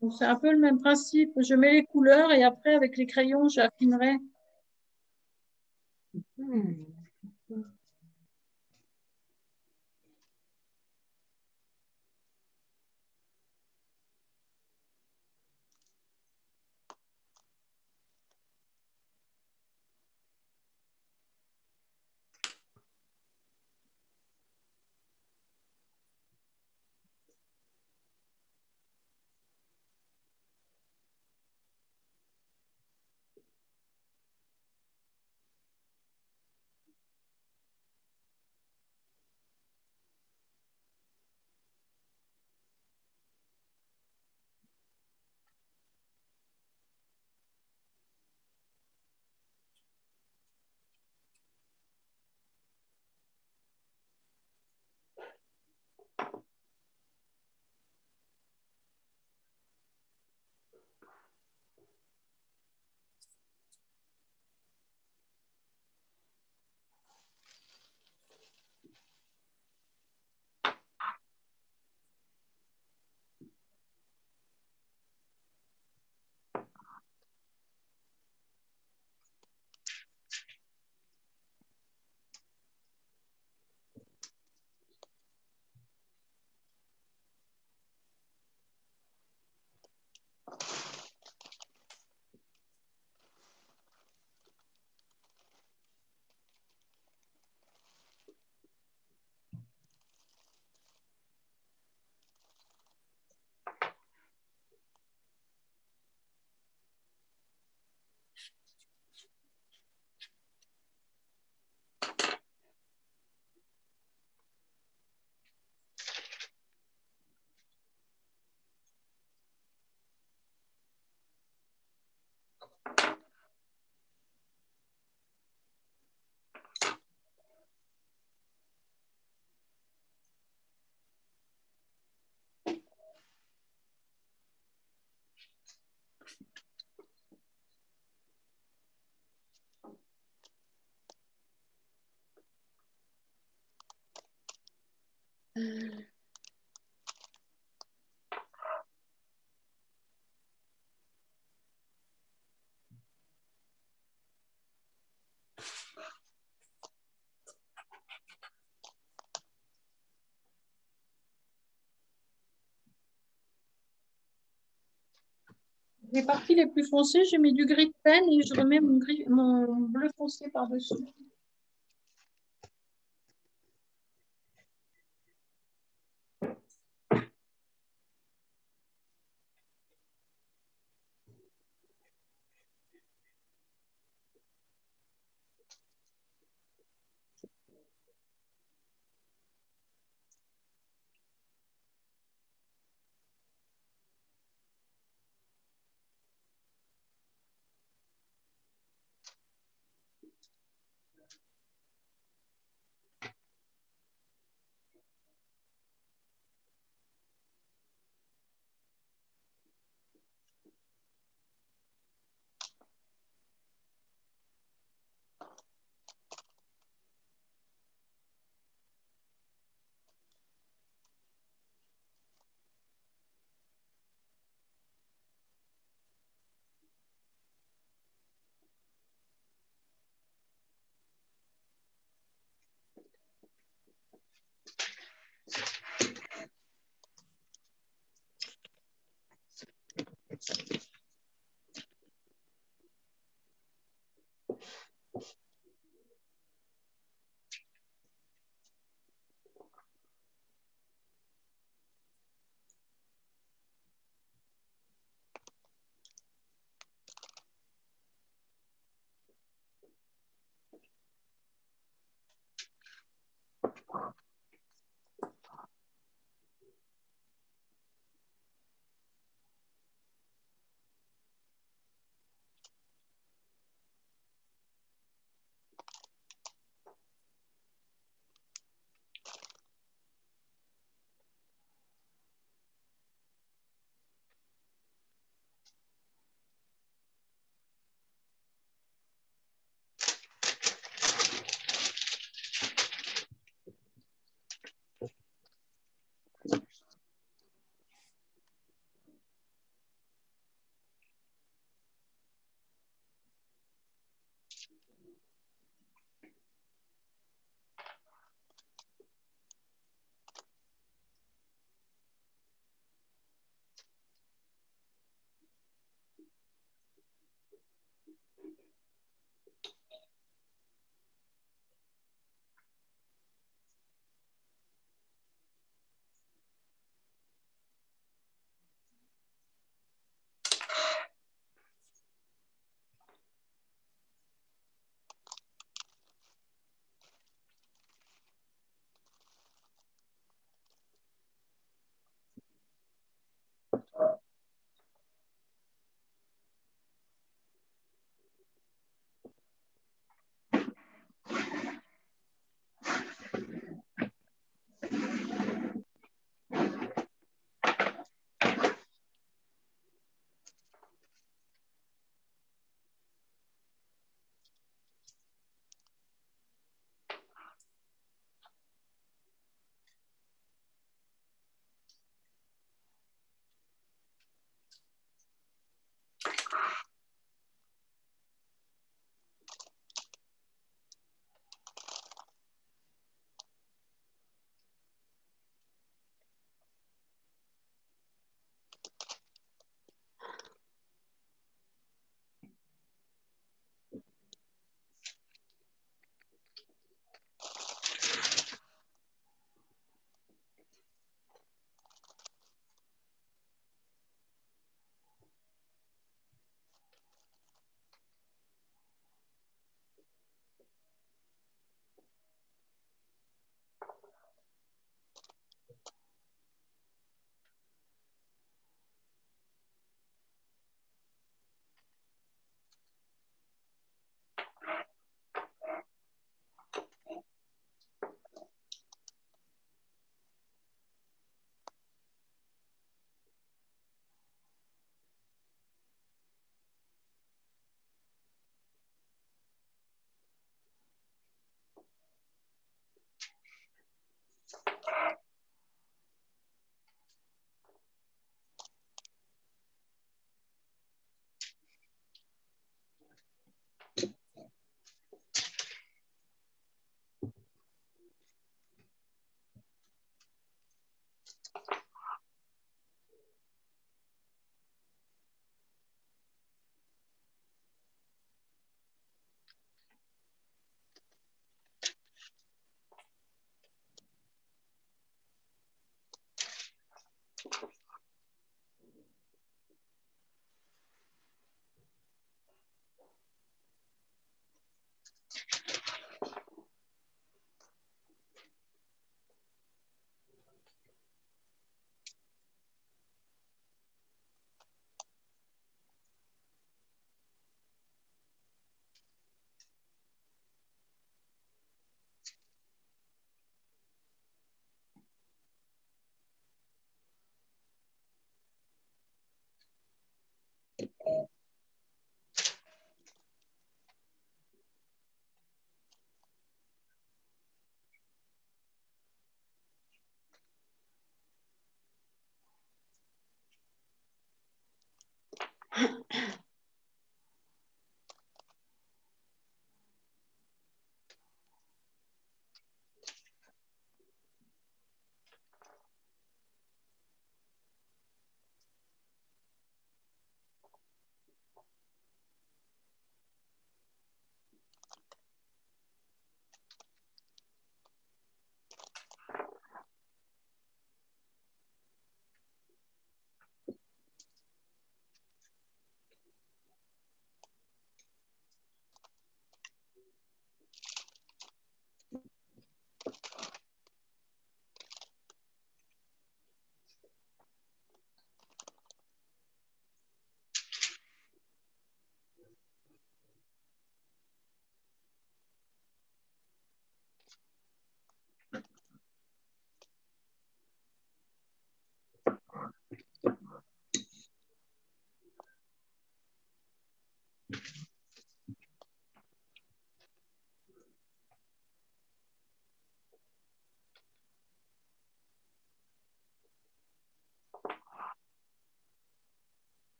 Donc, c'est un peu le même principe. Je mets les couleurs et après, avec les crayons, j'affinerai. Les parties les plus foncées, j'ai mis du gris de peine et je remets mon bleu foncé par-dessus.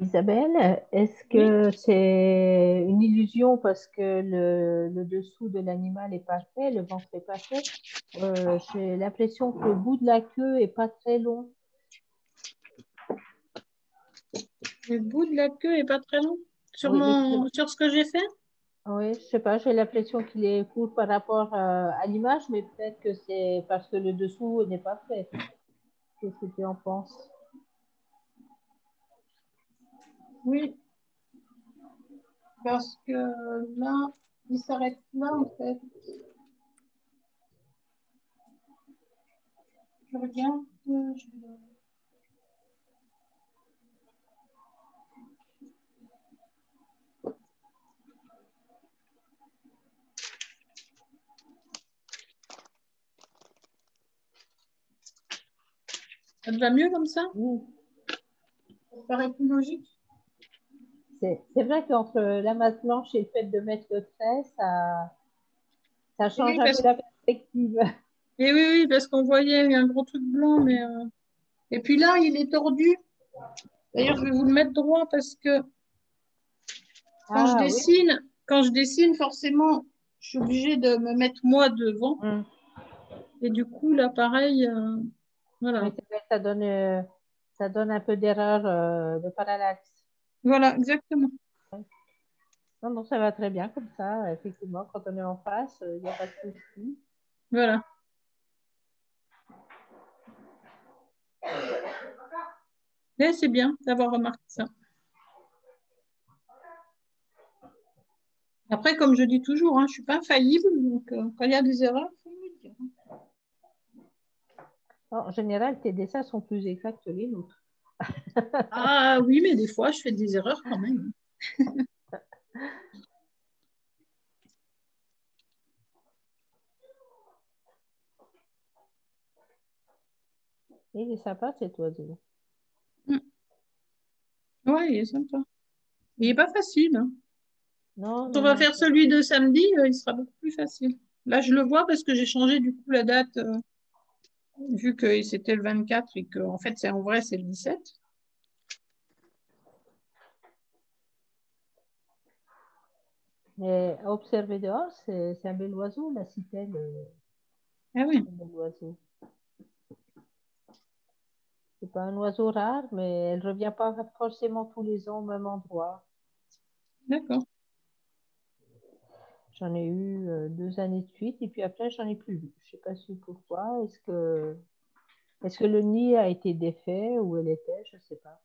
Isabelle, est-ce que c'est une illusion parce que le dessous de l'animal n'est pas fait, le ventre n'est pas fait? J'ai l'impression que le bout de la queue n'est pas très long. Le bout de la queue est pas très long sur, Oui, sur ce que j'ai fait? oui, je sais pas, j'ai l'impression qu'il est court par rapport à l'image, mais peut-être que c'est parce que le dessous n'est pas fait. Qu'est-ce que tu en penses? Oui, parce que là, il s'arrête là en fait. Je regarde. Ça te va mieux comme ça? Oui. Ça te paraît plus logique? C'est vrai qu'entre la masse blanche et le fait de mettre le trait, ça change Oui, un peu la perspective. Et oui, oui, parce qu'on voyait un gros truc blanc, mais... Et puis là, il est tordu. D'ailleurs, je vais vous le mettre droit parce que quand Ah oui. quand je dessine, forcément, je suis obligée de me mettre moi devant. Et du coup, là, pareil, voilà. Oui, c'est vrai que ça donne un peu d'erreur de parallaxe. Voilà, exactement. Non, non, ça va très bien comme ça. Effectivement, quand on est en face, il n'y a pas de souci. Voilà. Mais c'est bien d'avoir remarqué ça. Après, comme je dis toujours, hein, je ne suis pas infaillible, donc quand il y a des erreurs, il faut me le dire. En général, tes dessins sont plus exacts que les nôtres. Ah oui, mais des fois, je fais des erreurs quand même. Il est sympa cet oiseau. Oui, il est sympa. Il n'est pas facile. Hein. Non, Quand on non, va non. faire celui de samedi, il sera beaucoup plus facile. Là, je le vois parce que j'ai changé du coup la date, vu que c'était le 24 et que en fait, en vrai, c'est le 17. Mais à observer dehors, c'est un bel oiseau, la citelle. Ah oui. Un bel oiseau. C'est pas un oiseau rare, mais elle ne revient pas forcément tous les ans au même endroit. D'accord. J'en ai eu 2 années de suite et puis après, j'en ai plus vu. Je ne sais pas si pourquoi. Est-ce que le nid a été défait ou elle était? Je ne sais pas.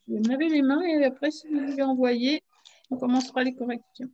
Je vais me laver les mains et après, si vous voulez envoyer, on commencera les corrections.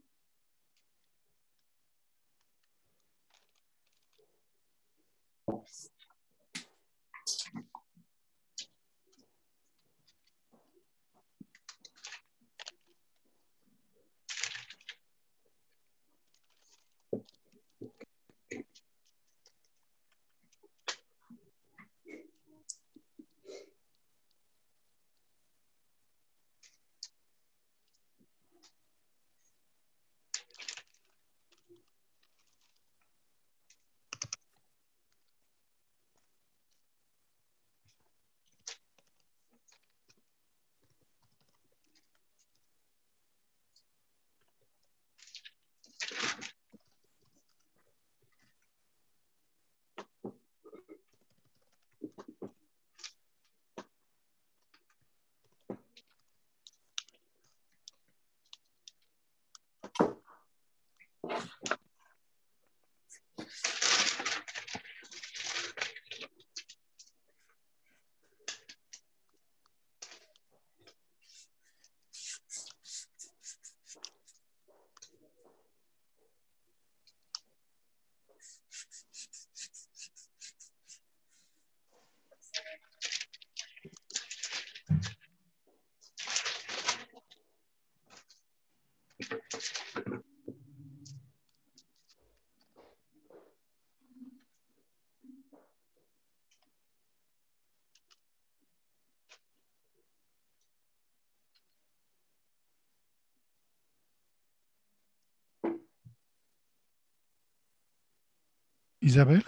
Isabelle?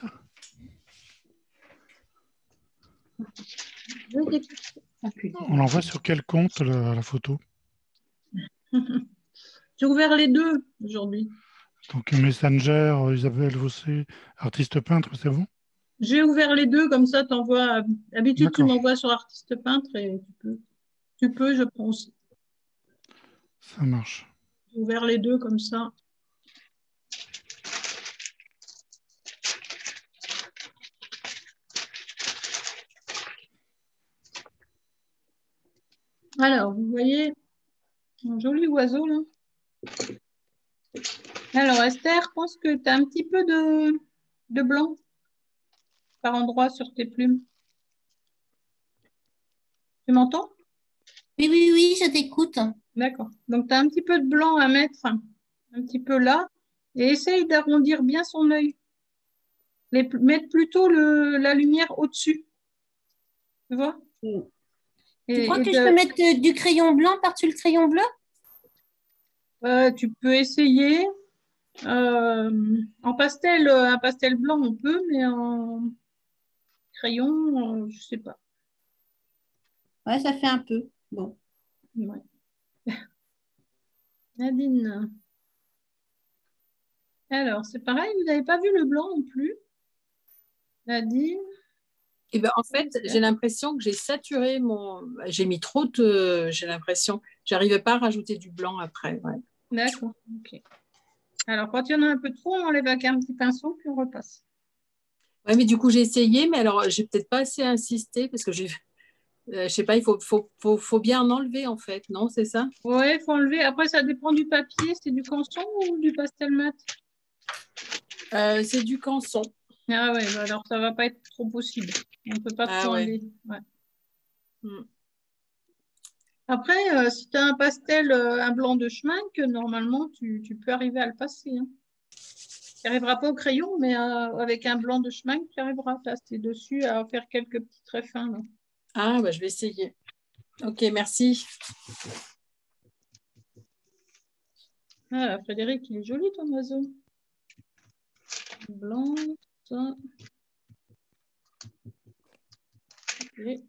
On l'envoie sur quel compte la photo? J'ai ouvert les deux aujourd'hui. Donc Messenger, Isabelle Vossé, artiste peintre, c'est bon? J'ai ouvert les deux, comme ça, t'envoies. D'habitude, tu m'envoies sur artiste peintre et tu peux, je pense. Ça marche. J'ai ouvert les deux comme ça. Alors, vous voyez un joli oiseau là. Alors, Esther, je pense que tu as un petit peu de blanc par endroit sur tes plumes. Tu m'entends? Oui, oui, oui, je t'écoute. D'accord. Donc, tu as un petit peu de blanc à mettre un petit peu là et essaye d'arrondir bien son œil. Mettre plutôt la lumière au-dessus. Tu vois? Tu crois que je peux mettre du crayon blanc par-dessus le crayon bleu? Tu peux essayer. En pastel, un pastel blanc, on peut, mais en crayon, je sais pas. Ouais, ça fait un peu. Bon. Ouais. Nadine. Alors, c'est pareil, vous n'avez pas vu le blanc non plus? Nadine? Eh ben, en fait, j'ai l'impression que j'ai saturé j'ai mis trop de... J'ai l'impression... J'arrivais pas à rajouter du blanc après. Ouais. D'accord, ok. Alors, quand il y en a un peu trop, on enlève avec un petit pinceau, puis on repasse. Oui, mais du coup, j'ai essayé, mais alors, j'ai peut-être pas assez insisté parce que je sais pas, il faut bien en enlever, en fait, non? C'est ça? Oui, il faut enlever. Après, ça dépend du papier. C'est du canson ou du pastel mat? C'est du canson. Ah ouais, bah alors ça va pas être trop possible. On ne peut pas trop enlever. Ouais. Après, si tu as un pastel, un blanc de chemin, que normalement, tu peux arriver à le passer. Hein. Tu n'arriveras pas au crayon, mais avec un blanc de chemin, tu arriveras à passer dessus, à faire quelques petits traits fins. Là. Ah, bah, je vais essayer. Ok, merci. Ah, Frédéric, il est joli ton oiseau. Blanc, ça. Okay.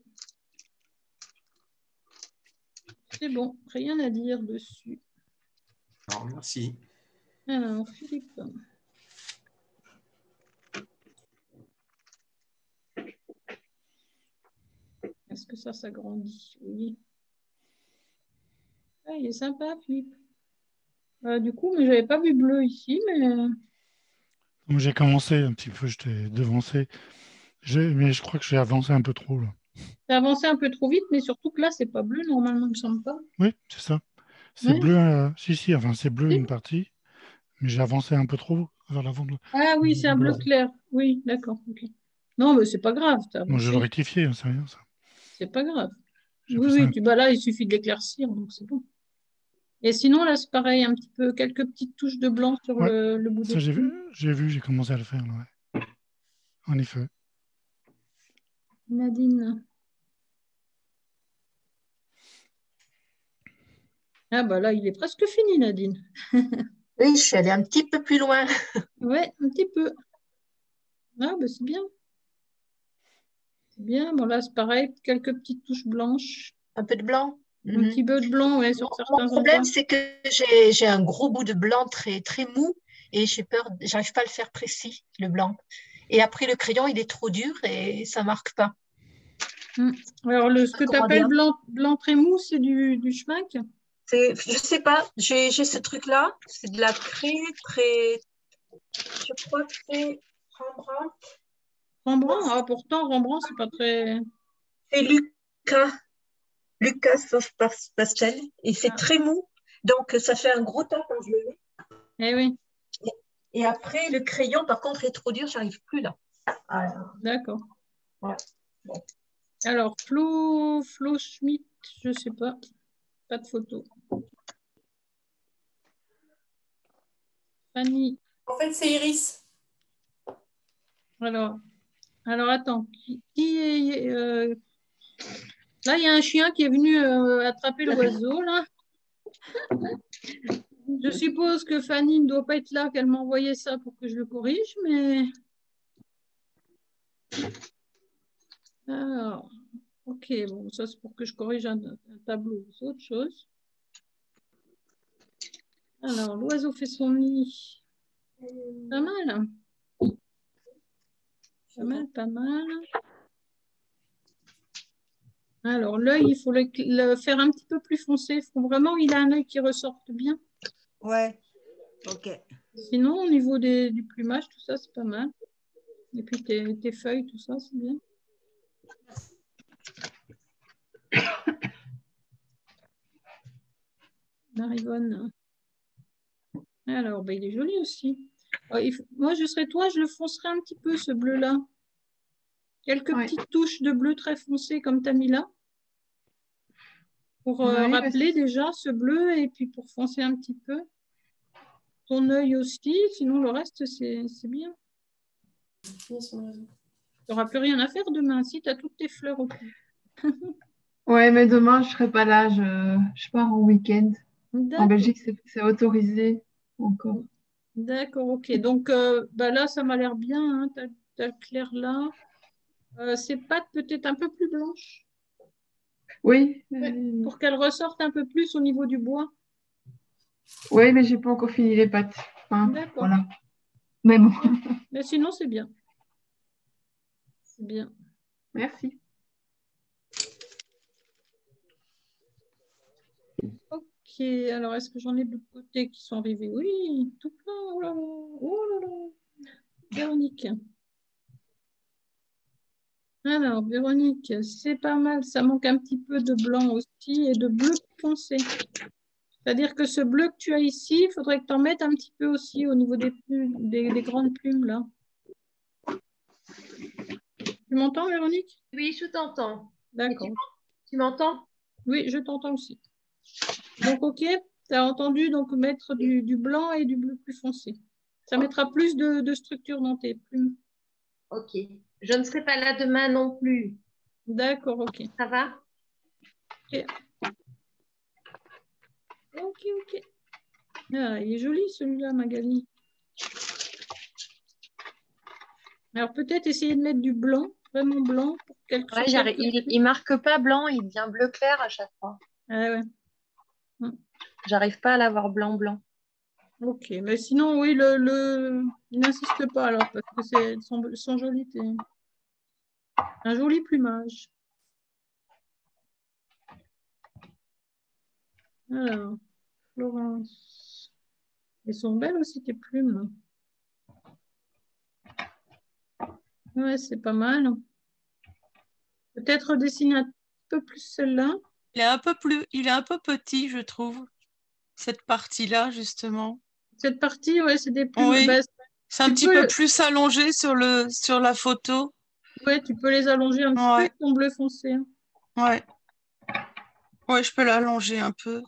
C'est bon, rien à dire dessus. Non, merci. Alors, Philippe. Est-ce que ça s'agrandit? Oui. Ah, il est sympa, Philippe. Du coup, mais j'avais pas vu bleu ici, mais... J'ai commencé un petit peu, je t'ai devancé. Mais je crois que j'ai avancé un peu trop, là. T'as avancé un peu trop vite, mais surtout que là, c'est pas bleu, normalement, il me semble pas. Oui, c'est ça. C'est bleu, si, enfin, c'est bleu une partie, mais j'ai avancé un peu trop vers l'avant. Ah oui, c'est un bleu clair. Oui, d'accord. Okay. Non, mais c'est pas grave. Bon, je vais le rectifier, c'est rien, ça. C'est pas grave. Oui, bah là, il suffit de l'éclaircir, donc c'est bon. Et sinon, là, c'est pareil, un petit peu, quelques petites touches de blanc sur le bout ça, de... j'ai commencé à le faire, là, ouais. En effet. Nadine. Ah bah là, il est presque fini, Nadine. Oui, je suis allée un petit peu plus loin. Oui, un petit peu. Ah bah c'est bien. C'est bien. Bon là, c'est pareil, quelques petites touches blanches. Un peu de blanc. Un petit peu de blanc, ouais, sur certains endroits. Mon problème, c'est que j'ai un gros bout de blanc très, très mou et j'ai peur, j'arrive pas à le faire précis, le blanc. Et après, le crayon, il est trop dur et ça marque pas. Alors, ce que tu appelles blanc très mou, c'est du schmink? Je sais pas, j'ai ce truc-là, c'est de la craie très, je crois que c'est Rembrandt. Rembrandt, ah, pourtant, Rembrandt, c'est pas très... C'est Lucas Soft Pastel, et c'est très mou, donc ça fait un gros tas quand je le mets. Eh oui. Et après, le crayon, par contre, est trop dur, j'arrive plus là. D'accord. Ouais. Bon. Alors, Flo Schmitt, je sais pas. Pas de photo. Fanny. En fait, c'est Iris. Alors attends. Qui est... Là, il y a un chien qui est venu attraper l'oiseau, là. Je suppose que Fanny ne doit pas être là, qu'elle m'a envoyé ça pour que je le corrige, mais... Alors, ok, bon, ça c'est pour que je corrige un tableau, c'est autre chose. Alors, l'oiseau fait son nid. Pas mal. Pas mal, pas mal. Alors, l'œil, il faut le faire un petit peu plus foncé. Il faut vraiment qu'il a un œil qui ressorte bien. Ouais, ok. Sinon, au niveau du plumage, tout ça, c'est pas mal. Et puis tes feuilles, tout ça, c'est bien. Marivonne. Alors, ben, il est joli aussi. Moi, je serais toi, je le foncerais un petit peu, ce bleu-là. Quelques petites touches de bleu très foncé comme tu as mis là. Pour rappeler déjà ce bleu et puis pour foncer un petit peu. Ton œil aussi, sinon le reste, c'est bien. Tu n'auras plus rien à faire demain si tu as toutes tes fleurs au pied. Ouais, mais demain, je ne serai pas là. Je pars en week-end. En Belgique, c'est autorisé encore. D'accord, ok. Donc bah là, ça m'a l'air bien. Hein. Tu as le clair là. Ces pattes peut-être un peu plus blanches. Oui. Pour qu'elles ressortent un peu plus au niveau du bois. Oui, mais j'ai pas encore fini les pâtes. Enfin, d'accord. Voilà. Mais bon. Mais sinon, c'est bien. C'est bien. Merci. Ok, alors est-ce que j'en ai de l'autre côté qui sont arrivés? Oui, tout plein. Oh là là. Oh là là. Véronique. Alors, Véronique, c'est pas mal. Ça manque un petit peu de blanc aussi et de bleu foncé. C'est-à-dire que ce bleu que tu as ici, il faudrait que tu en mettes un petit peu aussi au niveau des plumes, des grandes plumes là. Tu m'entends, Véronique? Oui, je t'entends. D'accord. Tu m'entends? Oui, je t'entends aussi. Donc, ok, tu as entendu donc mettre du blanc et du bleu plus foncé. Ça mettra plus de structure dans tes plumes. Ok. Je ne serai pas là demain non plus. D'accord, ok. Ça va? Ok. Ok, ok. Ah, il est joli celui-là, Magali. Alors peut-être essayer de mettre du blanc, vraiment blanc, pour quelque chose. Il marque pas blanc, il devient bleu clair à chaque fois. Ah ouais. J'arrive pas à l'avoir blanc. Ok, mais sinon, oui, il n'insiste pas alors, parce que c'est son joli, un joli plumage. Alors, Florence. Elles sont belles aussi tes plumes. Ouais, c'est pas mal. Peut-être dessiner un peu plus celle-là. Il est un peu petit, je trouve, cette partie-là, justement. Cette partie, ouais, c'est des plumes. Oui, Bah, c'est un petit peu plus allongé sur la photo. Ouais, tu peux les allonger un petit peu avec ton bleu foncé. Ouais. Ouais, je peux l'allonger un peu.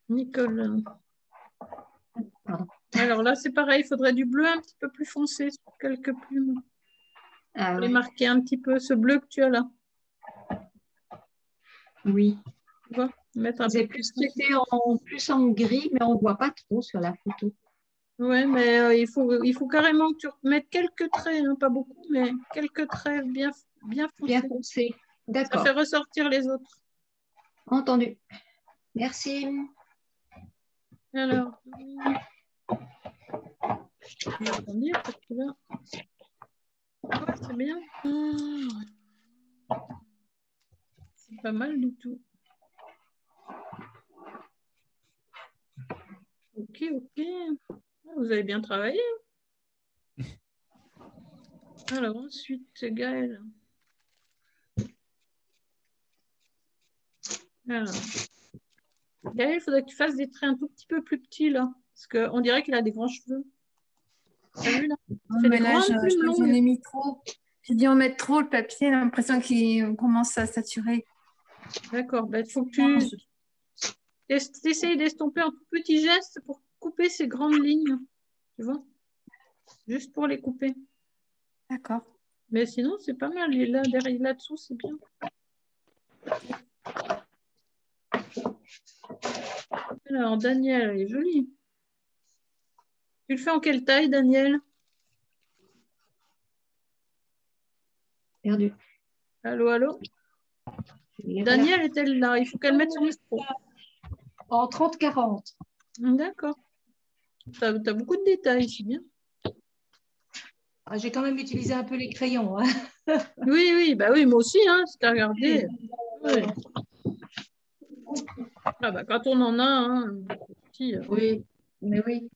Nicole. Alors là, c'est pareil, il faudrait du bleu un petit peu plus foncé sur quelques plumes. Pour les marquer un petit peu, ce bleu que tu as là. Oui. Tu vois, mettre un J'ai peu plus traité plus en gris, mais on ne voit pas trop sur la photo. Ouais, mais il faut carrément que tu mettes quelques traits, hein, pas beaucoup, mais quelques traits bien foncés. Bien foncés. D'accord. Ça fait ressortir les autres. Entendu. Merci. Alors, je vais attendre parce que là, ouais, c'est bien. C'est pas mal du tout. Ok, ok. Vous avez bien travaillé. Alors ensuite, Gaëlle. Alors, Gaëlle, il faudrait que tu fasses des traits un tout petit peu plus petits là. Parce qu'on dirait qu'il a des grands cheveux. T'as vu là? Mais là, j'en ai mis trop. J'ai dû en mettre trop le papier, j'ai l'impression qu'il commence à saturer. D'accord, il faut que tu essayes d'estomper un tout petit geste pour couper ces grandes lignes. Tu vois? Juste pour les couper. D'accord. Mais sinon, c'est pas mal. Là, derrière, là-dessous, c'est bien. Alors, Daniel, elle est jolie. Tu le fais en quelle taille, Daniel? Perdu. Allô, allô? Daniel est-elle là? Il faut qu'elle mette son micro. En 30-40. D'accord. Tu as beaucoup de détails, c'est bien. Ah, j'ai quand même utilisé un peu les crayons. Hein. Oui, oui, bah oui, moi aussi, hein, si tu as regardé. Oui. Ah bah, quand on en a un petit, Oui, mais oui.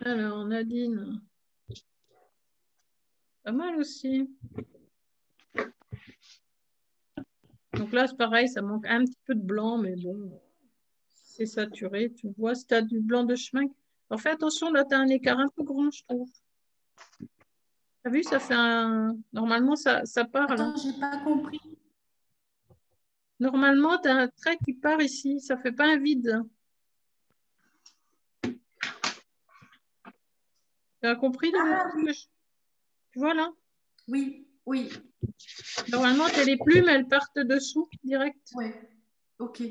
Alors, Nadine. Pas mal aussi. Donc là, c'est pareil, ça manque un petit peu de blanc, mais bon, c'est saturé. Tu vois, si tu as du blanc de chemin. Alors, fais attention, là, tu as un écart un peu grand, je trouve. Tu as vu, ça fait un... Normalement, ça part là. Attends, j'ai pas compris. Normalement, tu as un trait qui part ici. Ça fait pas un vide. Tu as compris Tu vois là? Oui, oui. Normalement, tu as les plumes, elles partent dessous, direct. Oui, ok.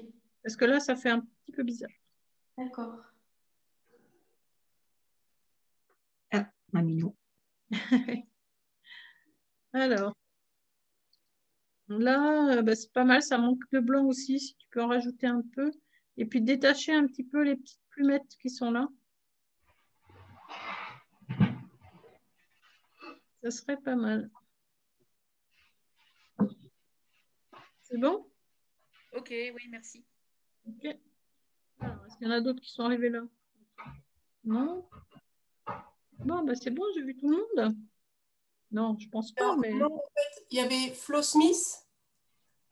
Parce que là, ça fait un petit peu bizarre. D'accord. Ah, un minou. Alors, là, bah, c'est pas mal, ça manque de blanc aussi, si tu peux en rajouter un peu. Et puis détacher un petit peu les petites plumettes qui sont là. Ça serait pas mal. C'est bon? Ok, oui, merci. Ok. Alors, est-ce qu'il y en a d'autres qui sont arrivés là? Non? Bon, bah, c'est bon, j'ai vu tout le monde. Non, je pense pas, mais... Non, en fait, il y avait Flo Smith.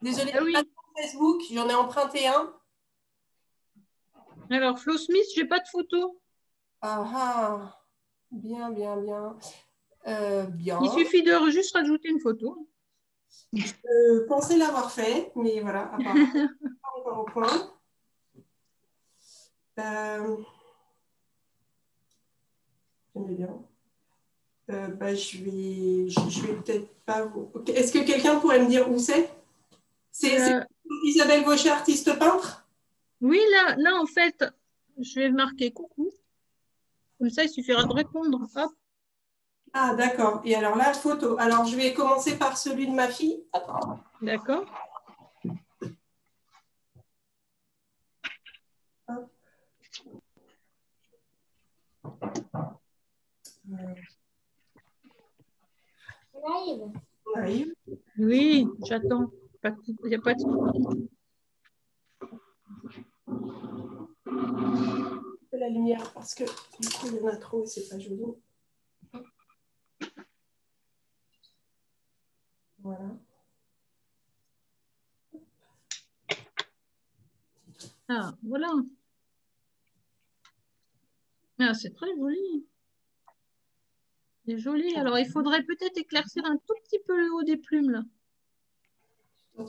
Désolée, Ah oui. pas sur Facebook, j'en ai emprunté un. Alors, Flo Smith, j'ai pas de photo. Ah ah, bien, bien, bien. Bien. Il suffit de juste rajouter une photo. Je pensais l'avoir fait, mais voilà, apparemment, pas encore au point. J'aimais bien. Bah, je vais peut-être pas vous... Okay. Est-ce que quelqu'un pourrait me dire où c'est? C'est Isabelle Gaucher, artiste peintre? Oui, là, en fait, je vais marquer coucou. Comme ça, il suffira de répondre. Hop. Ah, d'accord. Et alors là, photo. Alors, je vais commencer par celui de ma fille. D'accord. Live. Oui, j'attends. Il n'y a pas de souci. La lumière, parce que du coup, il y en a trop et c'est pas joli. Voilà. Ah, voilà. Ah, c'est très joli. C'est joli. Alors, il faudrait peut-être éclaircir un tout petit peu le haut des plumes, là. Tu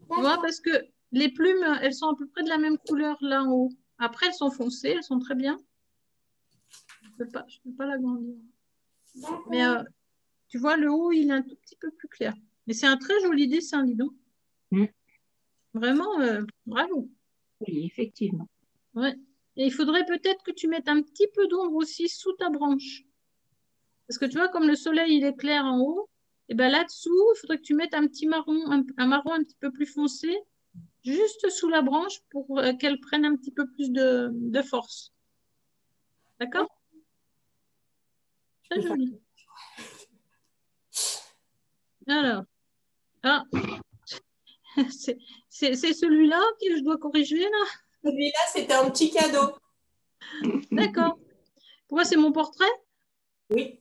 vois, parce que les plumes, elles sont à peu près de la même couleur là en haut. Après, elles sont foncées, elles sont très bien. Je ne peux pas l'agrandir. Mais tu vois, le haut, il est un tout petit peu plus clair. Mais c'est un très joli dessin, dis donc. Vraiment, bravo. Oui, effectivement. Ouais. Et il faudrait peut-être que tu mettes un petit peu d'ombre aussi sous ta branche. Parce que tu vois, comme le soleil, il est clair en haut, et ben là-dessous, il faudrait que tu mettes un petit marron, un marron un petit peu plus foncé, juste sous la branche pour qu'elle prenne un petit peu plus de force. D'accord? Très joli. Alors, ah, c'est celui-là que je dois corriger là? Celui-là, c'était un petit cadeau. D'accord. Pourquoi c'est mon portrait? Oui.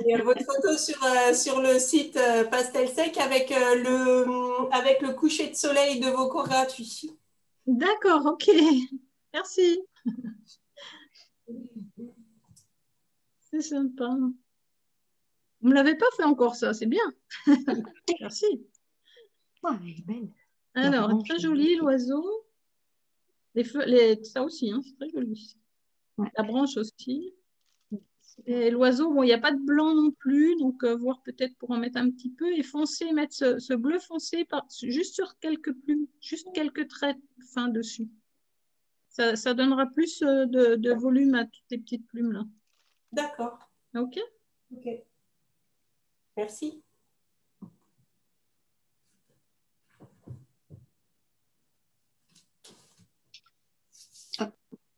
Il y a votre photo sur le site Pastel Sec avec le coucher de soleil de vos cours gratuits. D'accord, ok. Merci. C'est sympa. Vous ne me l'avez pas fait encore, ça, c'est bien. Merci. Elle est belle. Alors, très joli l'oiseau. Ça aussi, hein, c'est très joli. Ouais. La branche aussi. Et l'oiseau, bon, il n'y a pas de blanc non plus, donc voir peut-être pour en mettre un petit peu. Et foncé, mettre ce bleu foncé juste sur quelques plumes, juste quelques traits fins dessus. Ça donnera plus de volume à toutes les petites plumes là. D'accord. Ok. Ok. Merci.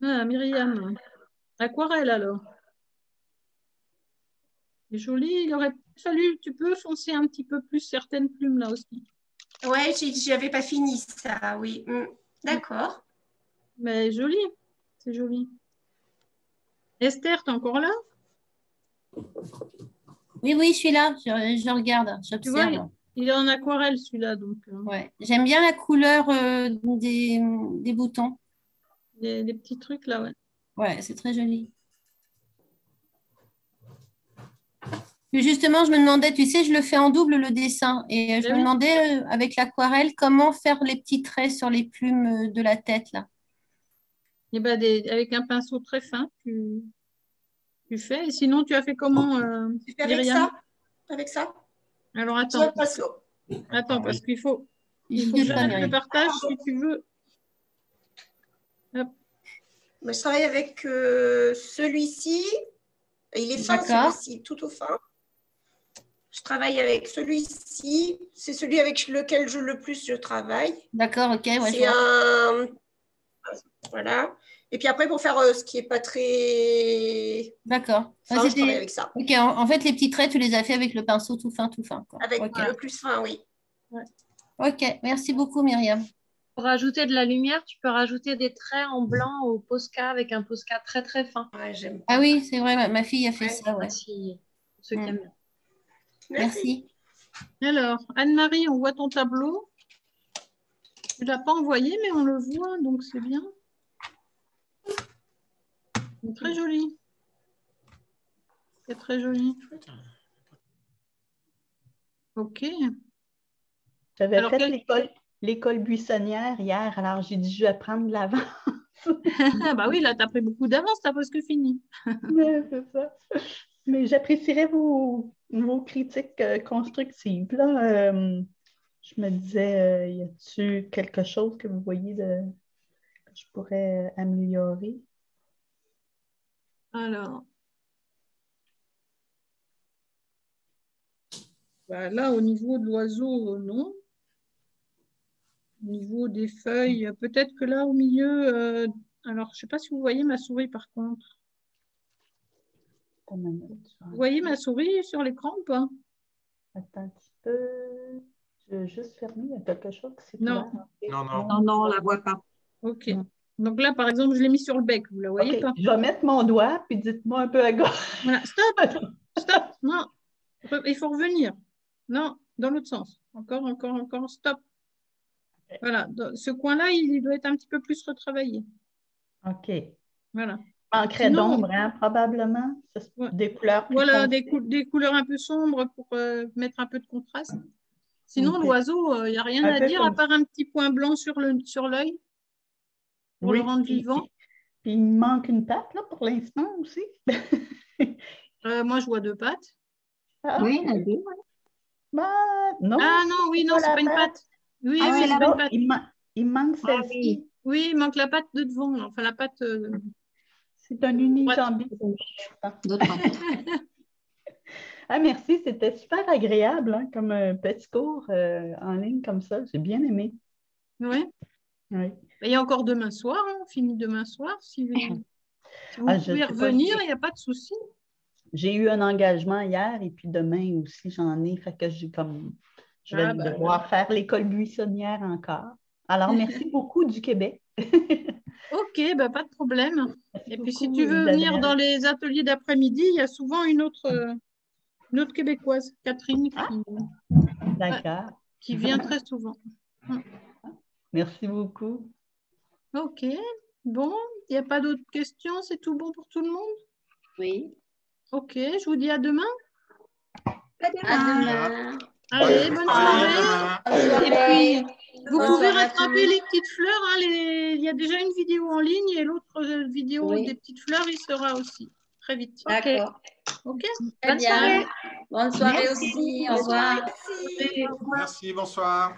Ah, Myriam. Aquarelle alors. C'est joli. Il aurait fallu, tu peux foncer un petit peu plus certaines plumes là aussi. Ouais, j'avais pas fini ça, oui. D'accord. Mais joli. C'est joli. Esther, t'es encore là? Oui, oui, je suis là. Je regarde, Tu vois, j'observe. il est en aquarelle celui-là. Donc, Ouais. J'aime bien la couleur des boutons. des petits trucs là, ouais. Ouais, c'est très joli. Puis justement, je me demandais, tu sais, je le fais en double le dessin. Et je me demandais, avec l'aquarelle, comment faire les petits traits sur les plumes de la tête, là. Et ben avec un pinceau très fin, tu fais. Et sinon, tu as fait comment, Tu fais avec Myriam? ça? Avec ça? Alors, Sur attends. le pinceau. Attends, parce qu'il faut que pas j'arrête le Myriam. partage si tu veux. Hop. Mais je travaille avec celui-ci. Il est fin, D'accord. celui-ci, tout au fin. Je travaille avec celui-ci. C'est celui avec lequel le plus je travaille. D'accord, ok. Ouais, C'est un... Voilà. Et puis après, pour faire ce qui n'est pas très... D'accord. Fin, je travaille avec ça. Ok, en fait, les petits traits, tu les as fait avec le pinceau tout fin, quoi. Avec Okay. le plus fin, oui. Ouais. Ok, merci beaucoup, Myriam. Pour rajouter de la lumière, tu peux rajouter des traits en blanc au Posca avec un Posca très très fin. Ouais, j'aime. Ah oui, c'est vrai, ma fille a fait ça, ouais. Si, ceux qui aiment bien. Merci. Alors, Anne-Marie, on voit ton tableau. Tu ne l'as pas envoyé, mais on le voit, donc c'est bien. C'est très joli. C'est très joli. Ok. J'avais Alors, fait l'école buissonnière hier, alors j'ai dit je vais prendre de l'avance. Bah oui, là, tu as pris beaucoup d'avance, tu as presque fini. Ouais, c'est ça. Mais j'apprécierais vos critiques constructives. Là, je me disais, y a-t-il quelque chose que vous voyez que je pourrais améliorer? Alors, bah là, au niveau de l'oiseau, non. Au niveau des feuilles, peut-être que là, au milieu, alors, je ne sais pas si vous voyez ma souris par contre. Vous voyez ma souris sur l'écran ou pas? Attends un petit peu. Je vais juste fermer, il y a quelque chose qui s'est Non. ouvert. Non, on ne la voit pas. Ok. Donc là, par exemple, je l'ai mis sur le bec, vous ne la voyez pas? Je vais mettre mon doigt, puis dites-moi un peu à gauche. Voilà, stop! Stop! Non, il faut revenir. Non, dans l'autre sens. Encore, stop. Voilà, ce coin-là, il doit être un petit peu plus retravaillé. OK. Voilà. Manquerait d'ombre, hein, probablement. Des couleurs plus voilà, foncées. des couleurs un peu sombres pour mettre un peu de contraste. Sinon, l'oiseau, il n'y a rien à dire à part un petit point blanc sur l'œil pour le rendre vivant. Puis il me manque une patte là, pour l'instant aussi. Moi, je vois 2 pattes. Ah, oui, il y en a 2. Bah, non. Ah non, oui, non, c'est pas une patte. Oui, ah, oui, c'est pas une patte. Il manque celle-ci. Oui, il manque la patte de devant. Là. Enfin, la patte... C'est un unijambiste. Ah, merci, c'était super agréable hein, comme petit cours en ligne comme ça. J'ai bien aimé. Oui. Il y a encore demain soir, hein, on finit demain soir. Si vous pouvez revenir, il n'y a pas de souci. J'ai eu un engagement hier et puis demain aussi j'en ai. Fait que je vais devoir faire l'école buissonnière encore. Alors, merci beaucoup du Québec. Ok, pas de problème. Et puis si tu veux venir dans les ateliers d'après-midi, il y a souvent une autre Québécoise, Catherine, qui vient très souvent. Merci beaucoup. Ok, bon, il n'y a pas d'autres questions, c'est tout bon pour tout le monde? Oui. Ok, je vous dis à demain. À demain. Allez, bonne soirée. Et puis, vous pouvez rattraper les petites fleurs. Hein, il y a déjà une vidéo en ligne et l'autre vidéo des petites fleurs, il sera aussi très vite. D'accord. Ok. Bonne soirée. Bonne soirée aussi. Au revoir. Merci, bonsoir.